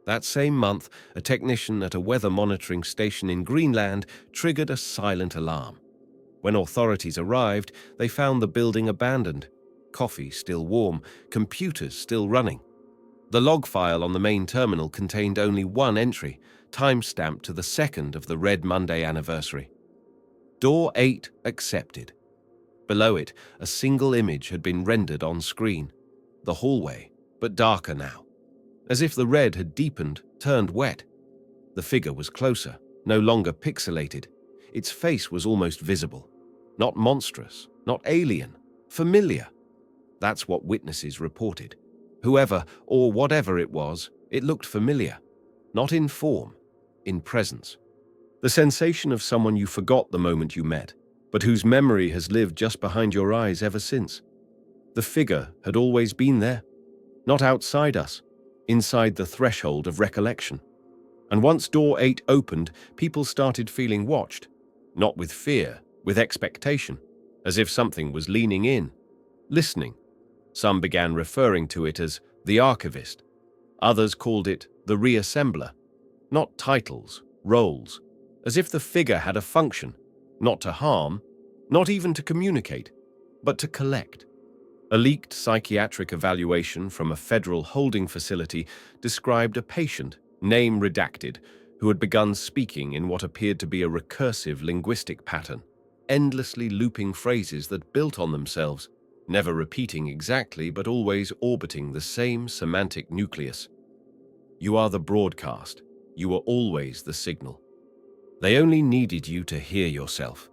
A: That same month, a technician at a weather monitoring station in Greenland triggered a silent alarm. When authorities arrived, they found the building abandoned, coffee still warm, computers still running. The log file on the main terminal contained only one entry, time-stamped to the 2nd of the Red Monday anniversary. Door 8 accepted. Below it, a single image had been rendered on screen. The hallway, but darker now. As if the red had deepened, turned wet. The figure was closer, no longer pixelated. Its face was almost visible. Not monstrous, not alien, familiar. That's what witnesses reported. Whoever or whatever it was, it looked familiar. Not in form, in presence. The sensation of someone you forgot the moment you met, but whose memory has lived just behind your eyes ever since. The figure had always been there, not outside us, inside the threshold of recollection. And once door 8 opened, people started feeling watched, not with fear, with expectation, as if something was leaning in, listening. Some began referring to it as the archivist. Others called it the reassembler. Not titles, roles, as if the figure had a function, not to harm, not even to communicate, but to collect. A leaked psychiatric evaluation from a federal holding facility described a patient, name redacted, who had begun speaking in what appeared to be a recursive linguistic pattern, endlessly looping phrases that built on themselves, never repeating exactly but always orbiting the same semantic nucleus. You are the broadcast. You are always the signal. They only needed you to hear yourself.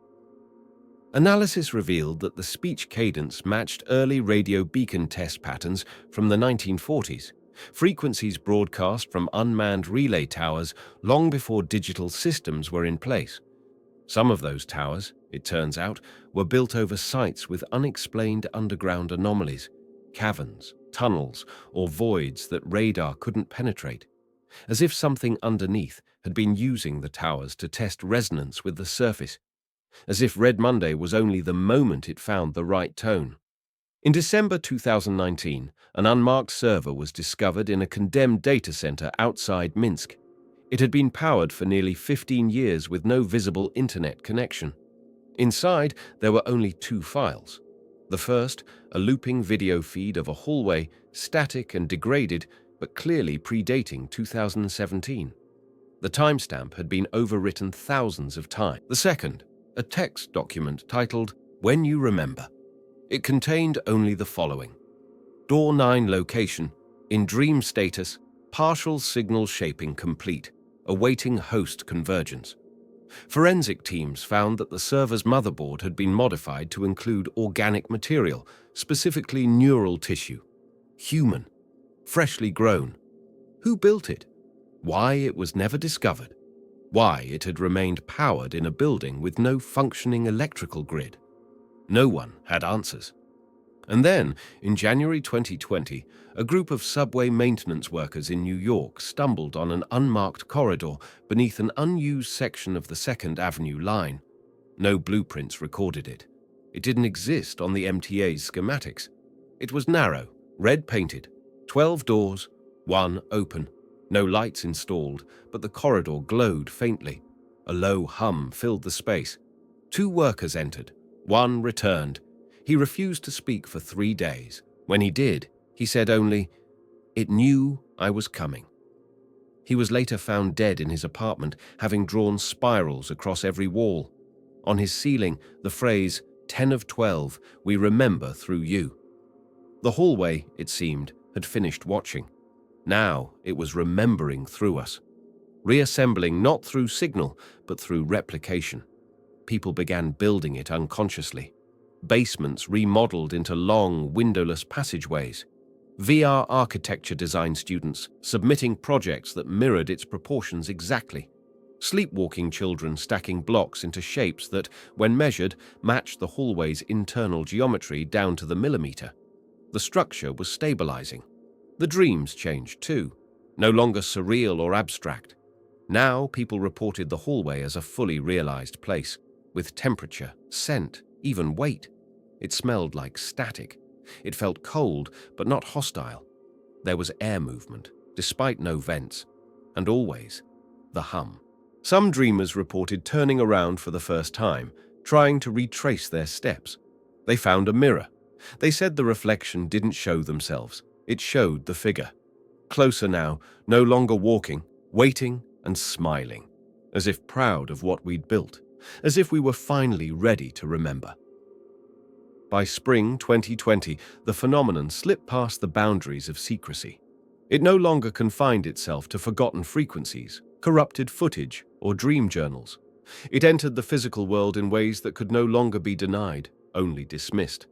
A: Analysis revealed that the speech cadence matched early radio beacon test patterns from the 1940s, frequencies broadcast from unmanned relay towers long before digital systems were in place. Some of those towers, it turns out, were built over sites with unexplained underground anomalies, caverns, tunnels, or voids that radar couldn't penetrate, as if something underneath had been using the towers to test resonance with the surface, as if Red Monday was only the moment it found the right tone. In December 2019, an unmarked server was discovered in a condemned data center outside Minsk. It had been powered for nearly 15 years with no visible internet connection. Inside, there were only 2 files. The first, a looping video feed of a hallway, static and degraded, but clearly predating 2017. The timestamp had been overwritten thousands of times. The second, a text document titled, "When You Remember." It contained only the following. Door 9 location, in dream status, partial signal shaping complete, awaiting host convergence. Forensic teams found that the server's motherboard had been modified to include organic material, specifically neural tissue. Human. Freshly grown. Who built it? Why it was never discovered? Why it had remained powered in a building with no functioning electrical grid? No one had answers. And then, in January 2020, a group of subway maintenance workers in New York stumbled on an unmarked corridor beneath an unused section of the 2nd Avenue line. No blueprints recorded it. It didn't exist on the MTA's schematics. It was narrow, red-painted, 12 doors, 1 open. No lights installed, but the corridor glowed faintly. A low hum filled the space. 2 workers entered. 1 returned. He refused to speak for 3 days. When he did, he said only, "It knew I was coming." He was later found dead in his apartment, having drawn spirals across every wall. On his ceiling, the phrase, 10 of 12, we remember through you. The hallway, it seemed, had finished watching. Now it was remembering through us. Reassembling not through signal, but through replication. People began building it unconsciously. Basements remodeled into long, windowless passageways. VR architecture design students submitting projects that mirrored its proportions exactly. Sleepwalking children stacking blocks into shapes that, when measured, matched the hallway's internal geometry down to the millimeter. The structure was stabilizing. The dreams changed too, no longer surreal or abstract. Now people reported the hallway as a fully realized place, with temperature, scent, even weight. It smelled like static. It felt cold, but not hostile. There was air movement, despite no vents, and always the hum. Some dreamers reported turning around for the first time, trying to retrace their steps. They found a mirror. They said the reflection didn't show themselves. It showed the figure. Closer now, no longer walking, waiting and smiling, as if proud of what we'd built, as if we were finally ready to remember. By spring 2020, the phenomenon slipped past the boundaries of secrecy. It no longer confined itself to forgotten frequencies, corrupted footage, or dream journals. It entered the physical world in ways that could no longer be denied, only dismissed.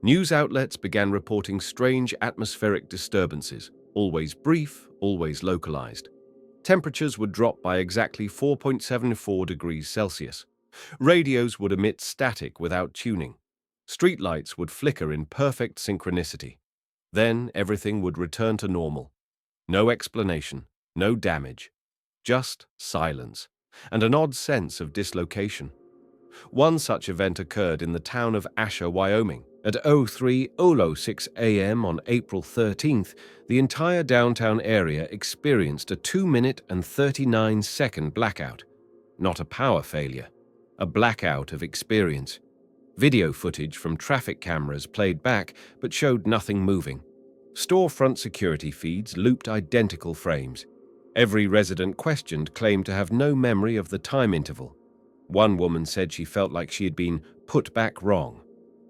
A: News outlets began reporting strange atmospheric disturbances, always brief, always localized. Temperatures would drop by exactly 4.74 degrees Celsius. Radios would emit static without tuning. Streetlights would flicker in perfect synchronicity. Then everything would return to normal. No explanation, no damage, just silence, and an odd sense of dislocation. One such event occurred in the town of Asher, Wyoming. At 03:06 a.m. on April 13th, the entire downtown area experienced a 2-minute and 39-second blackout. Not a power failure, a blackout of experience. Video footage from traffic cameras played back but showed nothing moving. Storefront security feeds looped identical frames. Every resident questioned claimed to have no memory of the time interval. One woman said she felt like she had been put back wrong.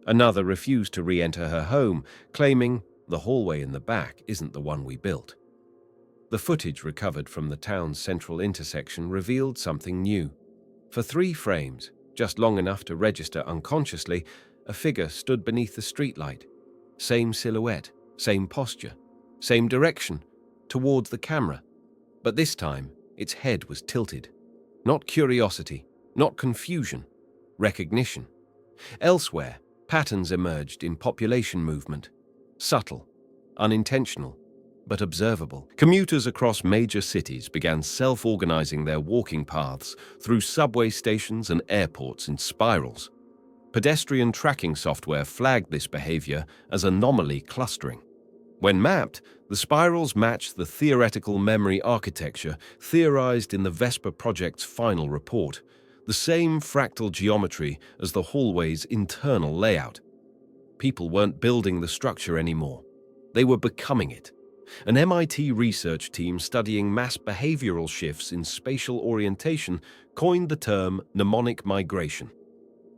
A: Another refused to re-enter her home, claiming the hallway in the back isn't the one we built. The footage recovered from the town's central intersection revealed something new. For 3 frames, just long enough to register unconsciously, a figure stood beneath the streetlight. Same silhouette, same posture, same direction, towards the camera. But this time, its head was tilted. Not curiosity, not confusion, recognition. Elsewhere, patterns emerged in population movement. Subtle, unintentional, but observable. Commuters across major cities began self-organizing their walking paths through subway stations and airports in spirals. Pedestrian tracking software flagged this behavior as anomaly clustering. When mapped, the spirals matched the theoretical memory architecture theorized in the Vesper project's final report, the same fractal geometry as the hallway's internal layout. People weren't building the structure anymore. They were becoming it. An MIT research team studying mass behavioral shifts in spatial orientation coined the term mnemonic migration.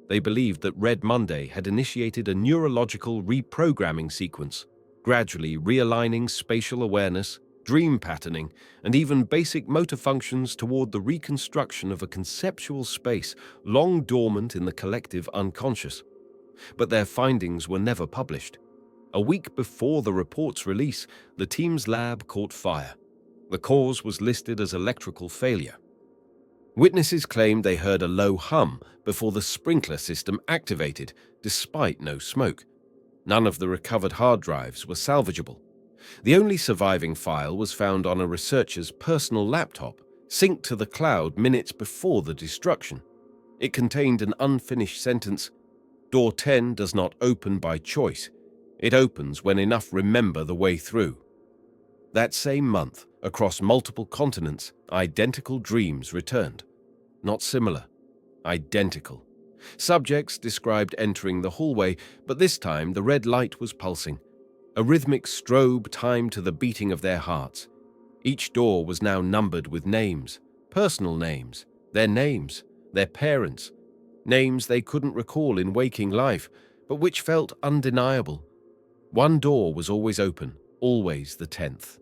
A: They believed that Red Monday had initiated a neurological reprogramming sequence, gradually realigning spatial awareness, dream patterning, and even basic motor functions toward the reconstruction of a conceptual space long dormant in the collective unconscious. But their findings were never published. A week before the report's release, the team's lab caught fire. The cause was listed as electrical failure. Witnesses claimed they heard a low hum before the sprinkler system activated, despite no smoke. None of the recovered hard drives were salvageable. The only surviving file was found on a researcher's personal laptop, synced to the cloud minutes before the destruction. It contained an unfinished sentence: "Door 10 does not open by choice. It opens when enough remember the way through." That same month, across multiple continents, identical dreams returned. Not similar, identical. Subjects described entering the hallway, but this time the red light was pulsing. A rhythmic strobe timed to the beating of their hearts. Each door was now numbered with names, personal names, their parents, names they couldn't recall in waking life, but which felt undeniable. One door was always open, always the 10th.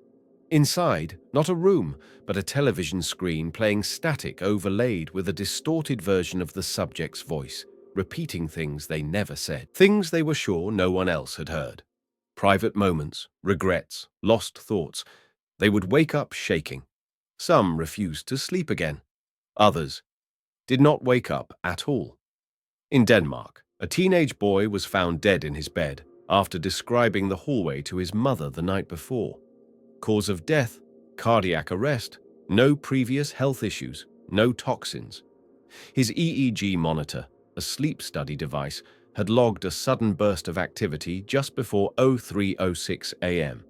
A: Inside, not a room, but a television screen playing static overlaid with a distorted version of the subject's voice, repeating things they never said, things they were sure no one else had heard. Private moments, regrets, lost thoughts. They would wake up shaking. Some refused to sleep again. Others did not wake up at all. In Denmark, a teenage boy was found dead in his bed after describing the hallway to his mother the night before. Cause of death: cardiac arrest, no previous health issues, no toxins. His EEG monitor, a sleep study device, had logged a sudden burst of activity just before 03:06 a.m.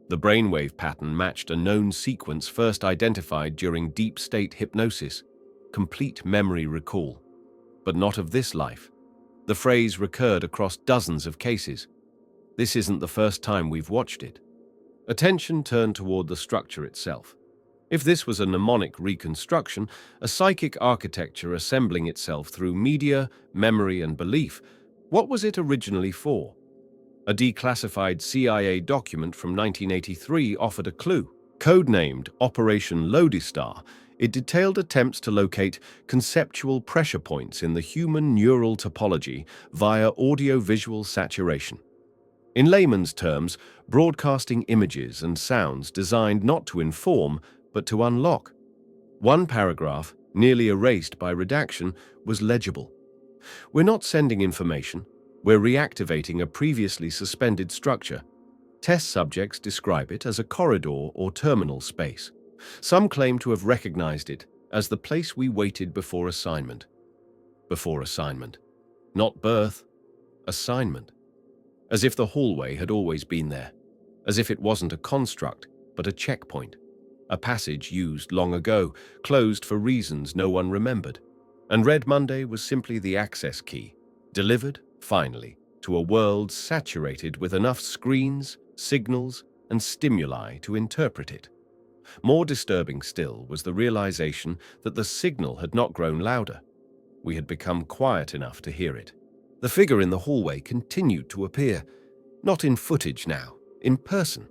A: The brainwave pattern matched a known sequence first identified during deep state hypnosis, complete memory recall. But not of this life. The phrase recurred across dozens of cases. This isn't the first time we've watched it. Attention turned toward the structure itself. If this was a mnemonic reconstruction, a psychic architecture assembling itself through media, memory, and belief, what was it originally for? A declassified CIA document from 1983 offered a clue. Codenamed Operation Lodestar, it detailed attempts to locate conceptual pressure points in the human neural topology via audio-visual saturation. In layman's terms, broadcasting images and sounds designed not to inform, but to unlock. One paragraph, nearly erased by redaction, was legible. We're not sending information, we're reactivating a previously suspended structure. Test subjects describe it as a corridor or terminal space. Some claim to have recognized it as the place we waited before assignment. Before assignment. Not birth, assignment. As if the hallway had always been there. As if it wasn't a construct, but a checkpoint. A passage used long ago, closed for reasons no one remembered. And Red Monday was simply the access key, delivered, finally, to a world saturated with enough screens, signals, and stimuli to interpret it. More disturbing still was the realization that the signal had not grown louder. We had become quiet enough to hear it. The figure in the hallway continued to appear, not in footage now, in person.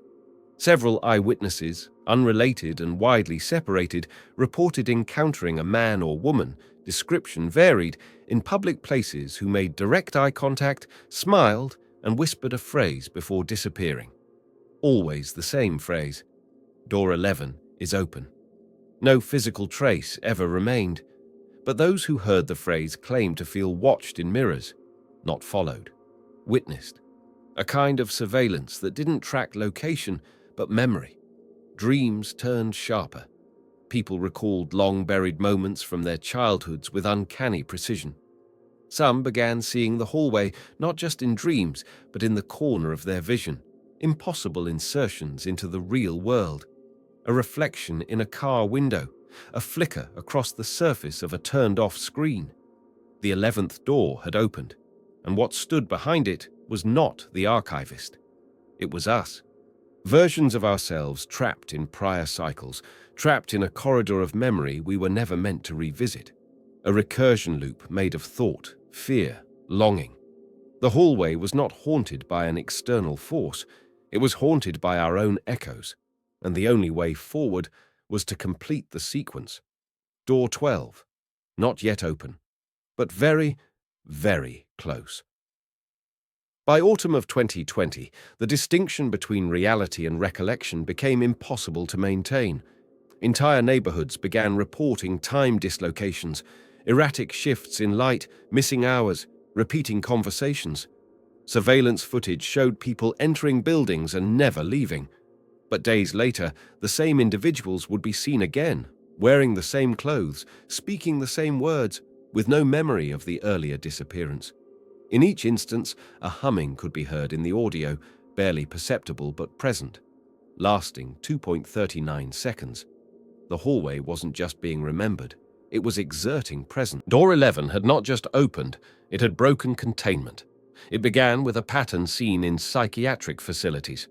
A: Several eyewitnesses, unrelated and widely separated, reported encountering a man or woman, description varied, in public places who made direct eye contact, smiled, and whispered a phrase before disappearing. Always the same phrase. Door 11 is open. No physical trace ever remained, but those who heard the phrase claimed to feel watched in mirrors, not followed, witnessed. A kind of surveillance that didn't track location, but memory. Dreams turned sharper. People recalled long-buried moments from their childhoods with uncanny precision. Some began seeing the hallway not just in dreams, but in the corner of their vision. Impossible insertions into the real world. A reflection in a car window, a flicker across the surface of a turned-off screen. The 11th door had opened, and what stood behind it was not the archivist. It was us. Versions of ourselves trapped in prior cycles, trapped in a corridor of memory we were never meant to revisit. A recursion loop made of thought, fear, longing. The hallway was not haunted by an external force, it was haunted by our own echoes, and the only way forward was to complete the sequence. Door 12, not yet open, but very, very close. By autumn of 2020, the distinction between reality and recollection became impossible to maintain. Entire neighborhoods began reporting time dislocations, erratic shifts in light, missing hours, repeating conversations. Surveillance footage showed people entering buildings and never leaving. But days later, the same individuals would be seen again, wearing the same clothes, speaking the same words, with no memory of the earlier disappearance. In each instance, a humming could be heard in the audio, barely perceptible but present, lasting 2.39 seconds. The hallway wasn't just being remembered, it was exerting presence. Door 11 had not just opened, it had broken containment. It began with a pattern seen in psychiatric facilities.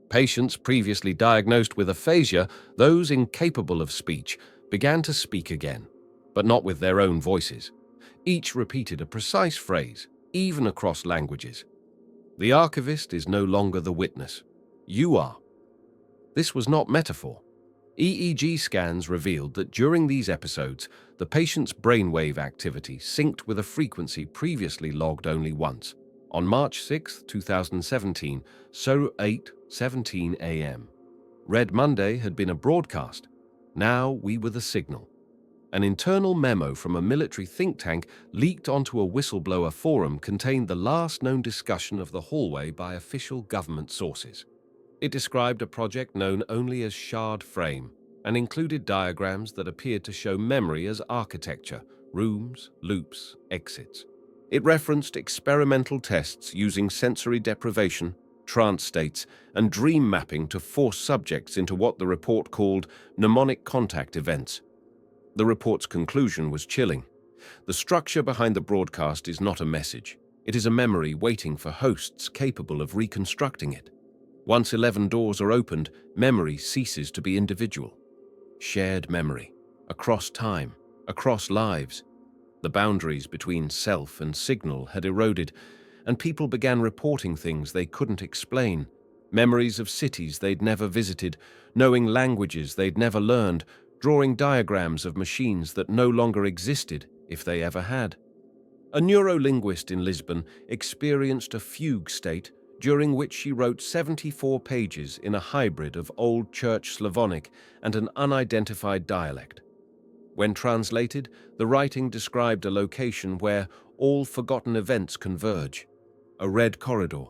A: Patients previously diagnosed with aphasia, those incapable of speech, began to speak again, but not with their own voices. Each repeated a precise phrase, even across languages. The archivist is no longer the witness. You are. This was not metaphor. EEG scans revealed that during these episodes, the patient's brainwave activity synced with a frequency previously logged only once. On March 6, 2017, so 8:17 a.m. Red Monday had been a broadcast. Now we were the signal. An internal memo from a military think tank leaked onto a whistleblower forum contained the last known discussion of the hallway by official government sources. It described a project known only as Shard Frame and included diagrams that appeared to show memory as architecture, rooms, loops, exits. It referenced experimental tests using sensory deprivation, trance states, and dream mapping to force subjects into what the report called mnemonic contact events. The report's conclusion was chilling. The structure behind the broadcast is not a message. It is a memory waiting for hosts capable of reconstructing it. Once 11 doors are opened, memory ceases to be individual. Shared memory, across time, across lives. The boundaries between self and signal had eroded, and people began reporting things they couldn't explain. Memories of cities they'd never visited, knowing languages they'd never learned, drawing diagrams of machines that no longer existed if they ever had. A neurolinguist in Lisbon experienced a fugue state during which she wrote 74 pages in a hybrid of Old Church Slavonic and an unidentified dialect. When translated, the writing described a location where all forgotten events converge. A red corridor,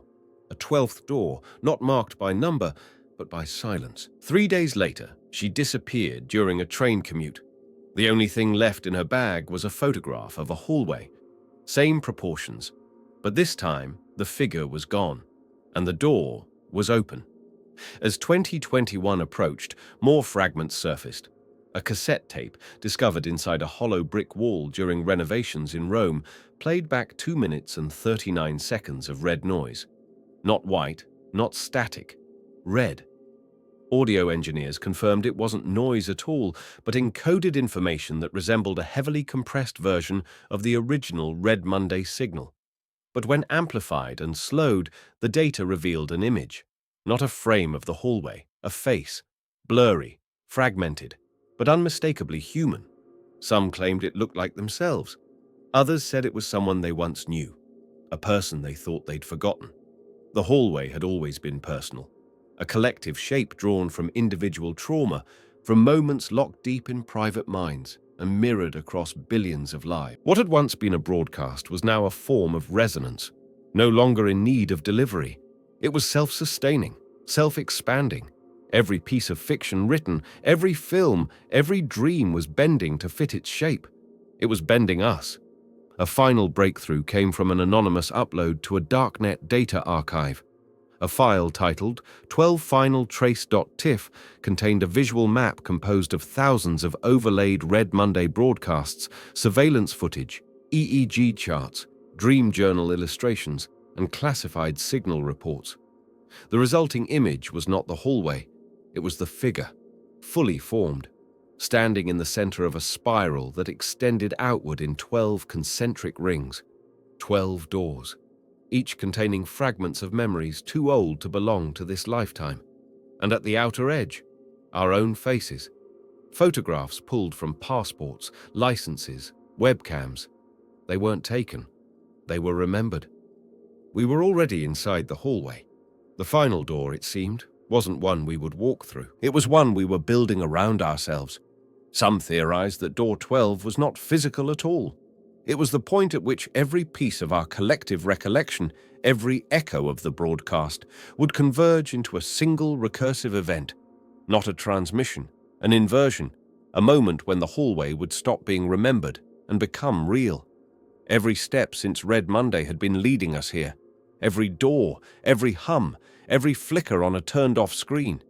A: a 12th door, not marked by number, but by silence. 3 days later, she disappeared during a train commute. The only thing left in her bag was a photograph of a hallway. Same proportions, but this time the figure was gone, and the door was open. As 2021 approached, more fragments surfaced. A cassette tape, discovered inside a hollow brick wall during renovations in Rome, played back 2 minutes and 39 seconds of red noise. Not white, not static, red. Audio engineers confirmed it wasn't noise at all, but encoded information that resembled a heavily compressed version of the original Red Monday signal. But when amplified and slowed, the data revealed an image. Not a frame of the hallway, a face, blurry, fragmented, but unmistakably human. Some claimed it looked like themselves. Others said it was someone they once knew, a person they thought they'd forgotten. The hallway had always been personal, a collective shape drawn from individual trauma, from moments locked deep in private minds and mirrored across billions of lives. What had once been a broadcast was now a form of resonance, no longer in need of delivery. It was self-sustaining, self-expanding. Every piece of fiction written, every film, every dream was bending to fit its shape. It was bending us. A final breakthrough came from an anonymous upload to a darknet data archive. A file titled 12finaltrace.tiff contained a visual map composed of thousands of overlaid Red Monday broadcasts, surveillance footage, EEG charts, dream journal illustrations, and classified signal reports. The resulting image was not the hallway. It was the figure, fully formed, standing in the center of a spiral that extended outward in 12 concentric rings, 12 doors, each containing fragments of memories too old to belong to this lifetime. And at the outer edge, our own faces, photographs pulled from passports, licenses, webcams. They weren't taken. They were remembered. We were already inside the hallway. The final door, it seemed, wasn't one we would walk through. It was one we were building around ourselves. Some theorized that door 12 was not physical at all. It was the point at which every piece of our collective recollection, every echo of the broadcast, would converge into a single recursive event, not a transmission, an inversion, a moment when the hallway would stop being remembered and become real. Every step since Red Monday had been leading us here. Every door, every hum, every flicker on a turned-off screen.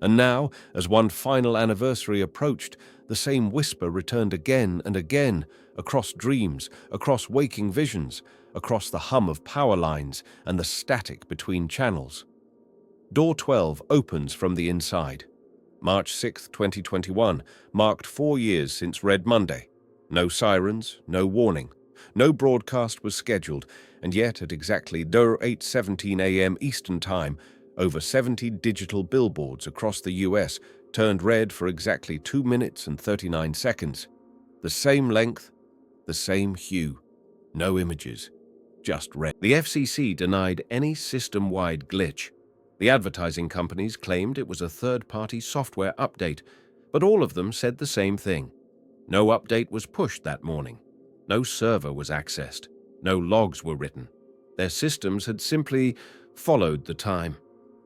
A: And now, as one final anniversary approached, the same whisper returned again and again, across dreams, across waking visions, across the hum of power lines and the static between channels. Door 12 opens from the inside. March 6, 2021, marked 4 years since Red Monday. No sirens, no warning. No broadcast was scheduled, and yet at exactly 8:17 a.m. Eastern Time, over 70 digital billboards across the US turned red for exactly 2 minutes and 39 seconds. The same length, the same hue. No images, just red. The FCC denied any system-wide glitch. The advertising companies claimed it was a third-party software update, but all of them said the same thing. No update was pushed that morning. No server was accessed. No logs were written. Their systems had simply followed the time.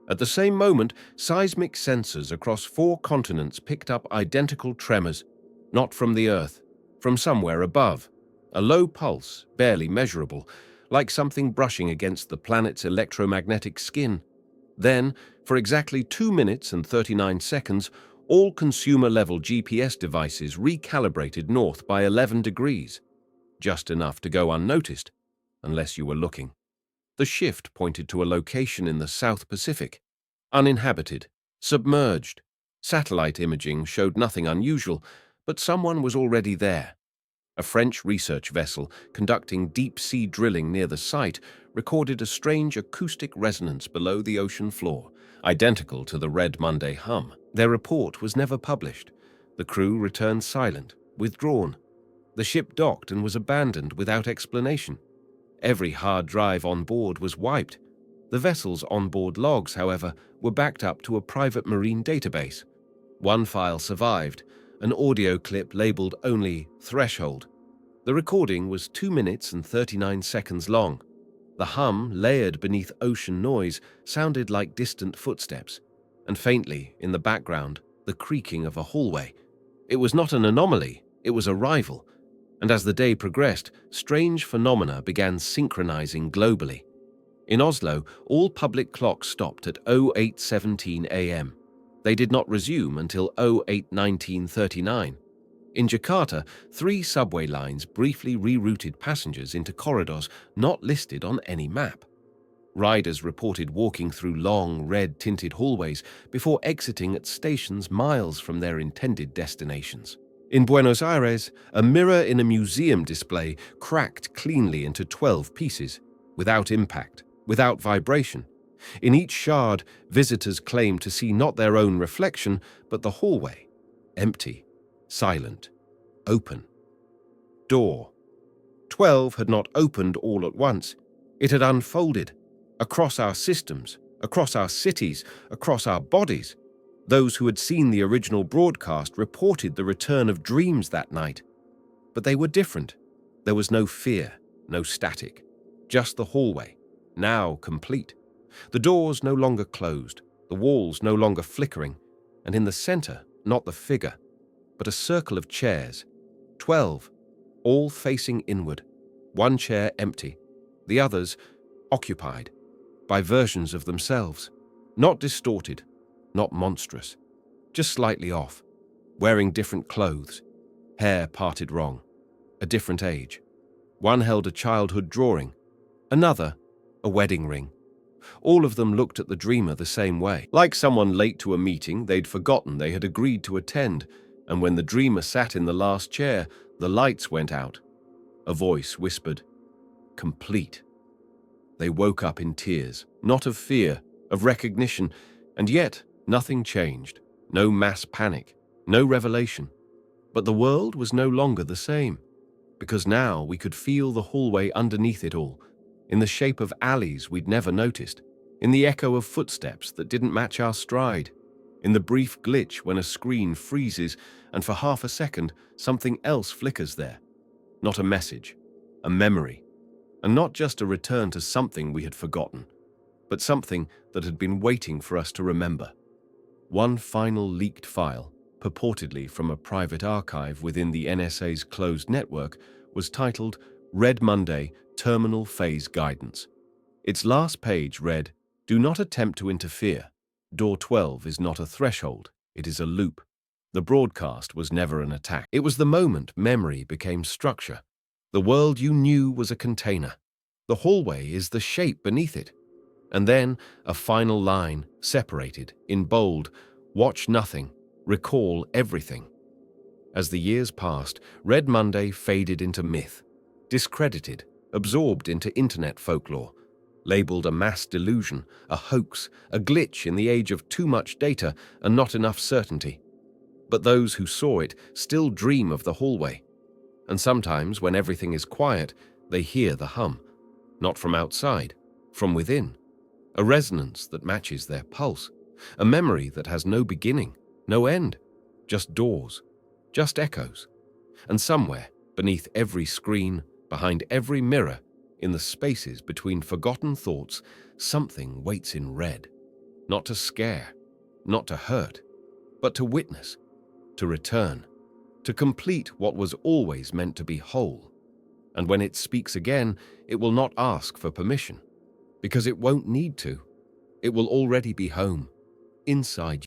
A: At the same moment, seismic sensors across 4 continents picked up identical tremors, not from the Earth, from somewhere above. A low pulse, barely measurable, like something brushing against the planet's electromagnetic skin. Then, for exactly 2 minutes and 39 seconds, all consumer-level GPS devices recalibrated north by 11 degrees. Just enough to go unnoticed, unless you were looking. The shift pointed to a location in the South Pacific. Uninhabited, submerged. Satellite imaging showed nothing unusual, but someone was already there. A French research vessel conducting deep-sea drilling near the site recorded a strange acoustic resonance below the ocean floor, identical to the Red Monday hum. Their report was never published. The crew returned silent, withdrawn. The ship docked and was abandoned without explanation. Every hard drive on board was wiped. The vessel's onboard logs, however, were backed up to a private marine database. One file survived, an audio clip labeled only Threshold. The recording was 2 minutes and 39 seconds long. The hum, layered beneath ocean noise, sounded like distant footsteps, and faintly, in the background, the creaking of a hallway. It was not an anomaly, it was a rival. And as the day progressed, strange phenomena began synchronizing globally. In Oslo, all public clocks stopped at 08:17 a.m. They did not resume until 08:19:39. In Jakarta, 3 subway lines briefly rerouted passengers into corridors not listed on any map. Riders reported walking through long, red-tinted hallways before exiting at stations miles from their intended destinations. In Buenos Aires, a mirror in a museum display cracked cleanly into 12 pieces, without impact, without vibration. In each shard, visitors claimed to see not their own reflection, but the hallway, empty, silent, open. Door. 12 had not opened all at once. It had unfolded, across our systems, across our cities, across our bodies. Those who had seen the original broadcast reported the return of dreams that night. But they were different. There was no fear, no static. Just the hallway, now complete. The doors no longer closed, the walls no longer flickering, and in the center, not the figure, but a circle of chairs, 12, all facing inward, one chair empty, the others occupied by versions of themselves, not distorted, not monstrous, just slightly off, wearing different clothes, hair parted wrong, a different age. One held a childhood drawing, another a wedding ring. All of them looked at the dreamer the same way. Like someone late to a meeting they'd forgotten they had agreed to attend, and when the dreamer sat in the last chair, the lights went out. A voice whispered, "Complete." They woke up in tears, not of fear, of recognition, and yet nothing changed. No mass panic, no revelation. But the world was no longer the same, because now we could feel the hallway underneath it all, in the shape of alleys we'd never noticed, in the echo of footsteps that didn't match our stride, in the brief glitch when a screen freezes and for half a second something else flickers there. Not a message, a memory, and not just a return to something we had forgotten, but something that had been waiting for us to remember. One final leaked file, purportedly from a private archive within the NSA's closed network, was titled Red Monday Terminal Phase Guidance. Its last page read, "Do not attempt to interfere. Door 12 is not a threshold, it is a loop." The broadcast was never an attack. It was the moment memory became structure. The world you knew was a container. The hallway is the shape beneath it. And then a final line, separated, in bold, "Watch nothing, recall everything." As the years passed, Red Monday faded into myth, discredited, absorbed into internet folklore, labeled a mass delusion, a hoax, a glitch in the age of too much data and not enough certainty. But those who saw it still dream of the hallway. And sometimes, when everything is quiet, they hear the hum. Not from outside, from within. A resonance that matches their pulse. A memory that has no beginning, no end. Just doors, just echoes. And somewhere, beneath every screen, behind every mirror, in the spaces between forgotten thoughts, something waits in red. Not to scare, not to hurt, but to witness, to return, to complete what was always meant to be whole. And when it speaks again, it will not ask for permission, because it won't need to. It will already be home, inside